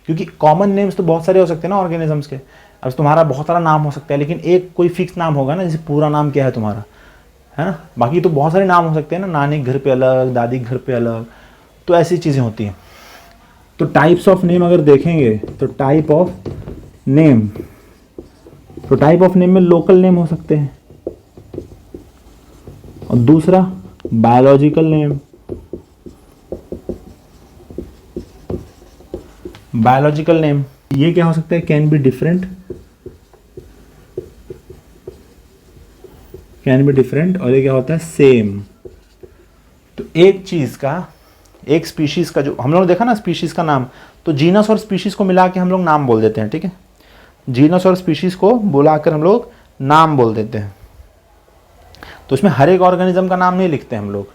क्योंकि कॉमन नेम्स तो बहुत सारे हो सकते हैं ना ऑर्गेनिजम्स के। अब तुम्हारा बहुत सारा नाम हो सकता है, लेकिन एक कोई फिक्स नाम होगा ना, जैसे पूरा नाम क्या है तुम्हारा, है ना। बाकी तो बहुत सारे नाम हो सकते हैं ना, नानी के घर पे अलग, दादी के घर पे अलग, तो ऐसी चीज़ें होती हैं। तो टाइप्स ऑफ नेम अगर देखेंगे तो टाइप ऑफ नेम में लोकल नेम हो सकते हैं, और दूसरा बायोलॉजिकल नेम। बायोलॉजिकल नेम ये क्या हो सकता है, कैन बी डिफरेंट, और ये क्या होता है, सेम। तो एक चीज का, एक स्पीशीज का, जो हम लोगों ने देखा ना स्पीशीज का नाम, तो जीनस और स्पीशीज को मिला के हम लोग नाम बोल देते हैं, ठीक है। जीनस और स्पीशीज को बुलाकर हम लोग नाम बोल देते हैं। तो इसमें हर एक ऑर्गेनिज्म का नाम नहीं लिखते हम लोग,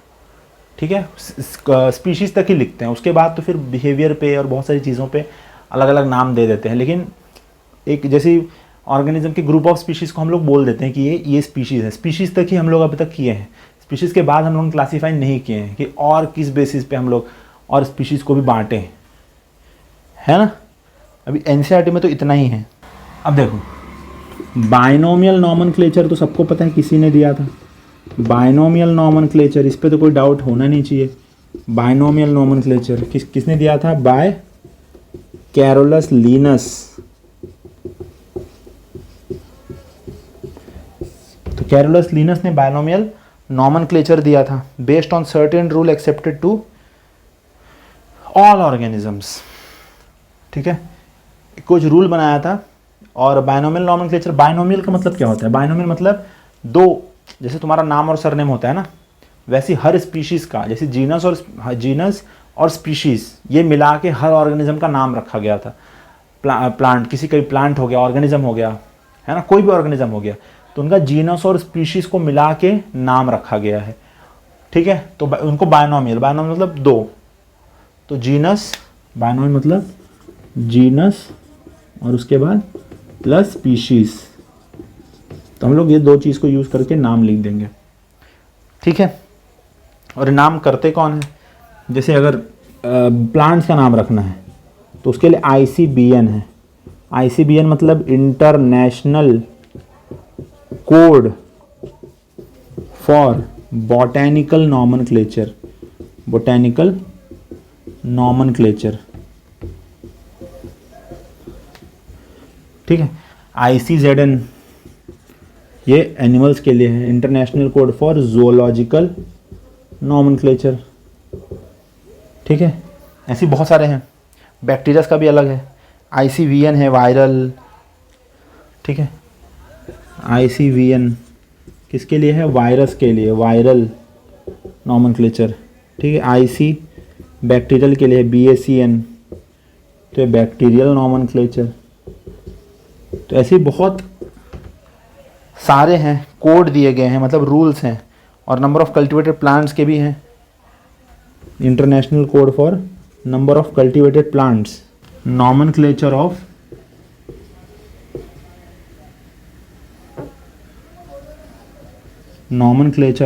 ठीक है, स्पीशीज तक ही लिखते हैं। उसके बाद तो फिर बिहेवियर पे और बहुत सारी चीज़ों पे अलग अलग नाम दे देते हैं। लेकिन एक जैसी ऑर्गेनिज्म के ग्रुप ऑफ स्पीशीज को हम लोग बोल देते हैं कि ये स्पीशीज है, स्पीशीज तक ही हम लोग अभी तक किए हैं। स्पीशीज के बाद हम लोग क्लासीफाई नहीं किए हैं कि और किस बेसिस पे हम लोग और स्पीशीज को भी बांटे, है ना। अभी एनसीईआरटी में तो इतना ही है। अब देखो, बाइनोमियल नॉमेनक्लेचर तो सबको पता है, किसी ने दिया था बाइनोमियल नॉमेनक्लेचर, इस पे तो कोई डाउट होना नहीं चाहिए। बाइनोमियल नॉमेनक्लेचर किसने दिया था, बाय कैरोलस लीनस। तो कैरोलस लीनस ने बाइनोमियल नॉमेनक्लेचर दिया था based on certain rule accepted to all organisms, ठीक है। कुछ रूल बनाया था। और बाइनोमियल नॉमेनक्लेचर, बाइनोमियल का मतलब क्या होता है, बाइनोमियल मतलब दो, जैसे तुम्हारा नाम और सरनेम होता है ना, वैसे हर स्पीशीज का, जैसे जीनस और स्पीशीज ये मिला के हर ऑर्गेनिज्म का नाम रखा गया था। प्लांट, किसी का भी प्लांट हो गया, ऑर्गेनिज्म हो गया, है ना, कोई भी ऑर्गेनिज्म हो गया, तो उनका जीनस और स्पीशीज को मिला के नाम रखा गया है, ठीक है। तो उनको बाइनोमियल मतलब दो, तो जीनस, बाइनोमियल मतलब जीनस और उसके बाद प्लस स्पीशीज, तो हम लोग ये दो चीज़ को यूज़ करके नाम लिख देंगे, ठीक है। और नाम करते कौन है, जैसे अगर प्लांट्स का नाम रखना है तो उसके लिए ICBN है, ICBN मतलब international code for botanical nomenclature, botanical nomenclature, ठीक है। ICZN ये एनिमल्स के लिए है, international code for zoological nomenclature, ठीक है। ऐसे बहुत सारे हैं। बैक्टीरियाज का भी अलग है, ICVN है वायरल, ठीक है। ICVN किसके लिए है? वायरस के लिए, वायरल नॉमेनक्लेचर, ठीक है। IC बैक्टीरियल के लिए, BACN तो ये बैक्टीरियल नॉमेनक्लेचर। तो ऐसे बहुत सारे हैं, कोड दिए गए हैं, मतलब रूल्स हैं। और नंबर ऑफ कल्टिवेटेड प्लांट्स के भी हैं, international code for number of cultivated plants, nomenclature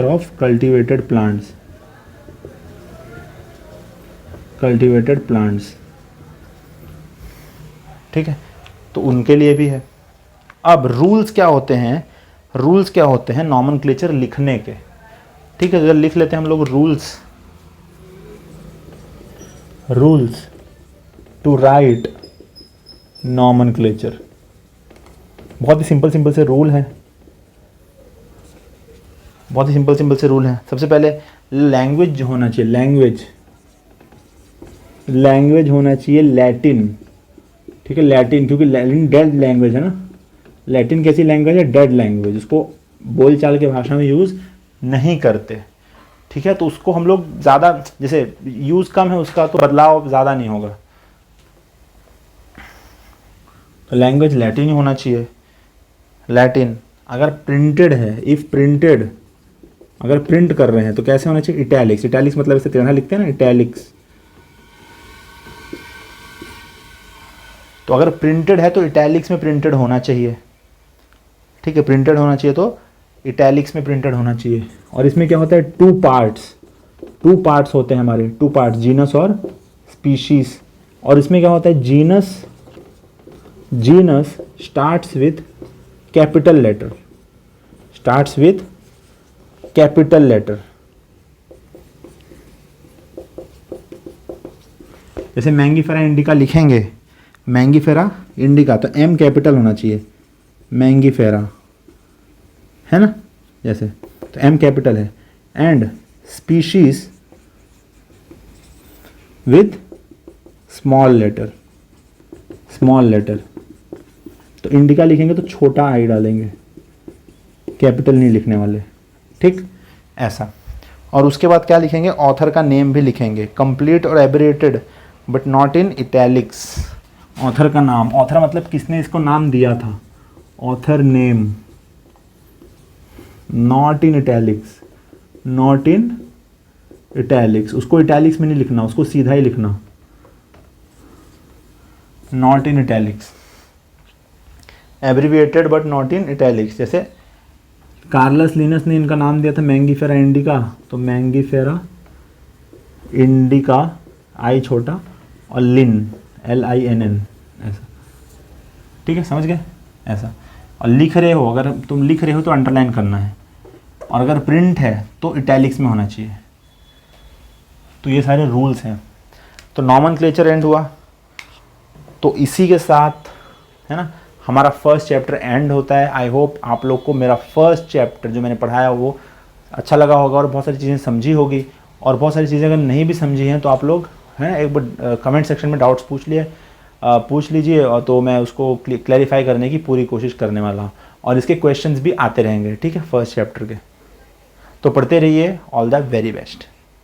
of cultivated plants, cultivated plants, ठीक है। तो उनके लिए भी है। अब रूल्स क्या होते हैं? रूल्स क्या होते हैं नॉमेनक्लेचर लिखने के, ठीक है। अगर लिख लेते हैं हम लोग rules, rules to write nomenclature, बहुत ही सिंपल से रूल हैं, बहुत ही सिंपल से रूल हैं। सबसे पहले लैंग्वेज जो होना चाहिए, लैंग्वेज होना चाहिए लैटिन, ठीक है। लैटिन, क्योंकि लैटिन डेड लैंग्वेज है ना। लैटिन कैसी लैंग्वेज है? डेड लैंग्वेज, उसको बोलचाल के भाषा में यूज़ नहीं करते, ठीक है। तो उसको हम लोग ज़्यादा, जैसे यूज़ कम है उसका तो बदलाव ज़्यादा नहीं होगा। तो लैंग्वेज लैटिन ही होना चाहिए, लैटिन। अगर प्रिंटेड है, इफ़ प्रिंटेड, अगर प्रिंट कर रहे हैं तो कैसे होना चाहिए? इटैलिक्स। इटैलिक्स मतलब ऐसे तिरछा लिखते हैं ना, इटैलिक्स। तो अगर प्रिंटेड है तो इटैलिक्स में प्रिंटेड होना चाहिए, ठीक है। प्रिंटेड होना चाहिए तो इटैलिक्स में प्रिंटेड होना चाहिए। और इसमें क्या होता है? टू पार्ट्स होते हैं हमारे, टू पार्ट्स, जीनस और स्पीशीज। और इसमें क्या होता है? Genus starts with capital letter, starts with capital letter. जैसे मैंगीफेरा इंडिका लिखेंगे, मैंगीफेरा इंडिका, तो M कैपिटल होना चाहिए, मैंगीफेरा, है ना, जैसे, तो M कैपिटल है। And species with small letter, तो इंडिका लिखेंगे तो छोटा आई डालेंगे, कैपिटल नहीं लिखने वाले, ठीक, ऐसा। और उसके बाद क्या लिखेंगे? ऑथर का नेम भी लिखेंगे, कंप्लीट और abbreviated but not in italics. Author का नाम, ऑथर मतलब किसने इसको नाम दिया था, author name, not in italics, उसको इटैलिक्स में नहीं लिखना, उसको सीधा ही लिखना, not in italics, abbreviated but not in italics. जैसे कार्लस लिनस ने इनका नाम दिया था मैंगीफेरा इंडिका, तो मैंगीफेरा इंडिका, आई छोटा, और लिन, LINN, ऐसा, ठीक है, समझ गए, ऐसा। और लिख रहे हो, अगर तुम लिख रहे हो तो अंडरलाइन करना है, और अगर प्रिंट है तो इटैलिक्स में होना चाहिए। तो ये सारे रूल्स हैं। तो नॉमेनक्लेचर एंड हुआ। तो इसी के साथ, है ना, हमारा फर्स्ट चैप्टर एंड होता है। आई होप आप लोग को मेरा फर्स्ट चैप्टर जो मैंने पढ़ाया वो अच्छा लगा होगा और बहुत सारी चीज़ें समझी होगी। और बहुत सारी चीज़ें अगर नहीं भी समझी हैं तो आप लोग, है ना, एक बार कमेंट सेक्शन में डाउट्स पूछ लीजिए, और तो मैं उसको क्लैरिफाई करने की पूरी कोशिश करने वाला हूँ। और इसके क्वेश्चंस भी आते रहेंगे, ठीक है, फर्स्ट चैप्टर के। तो पढ़ते रहिए। All the very best.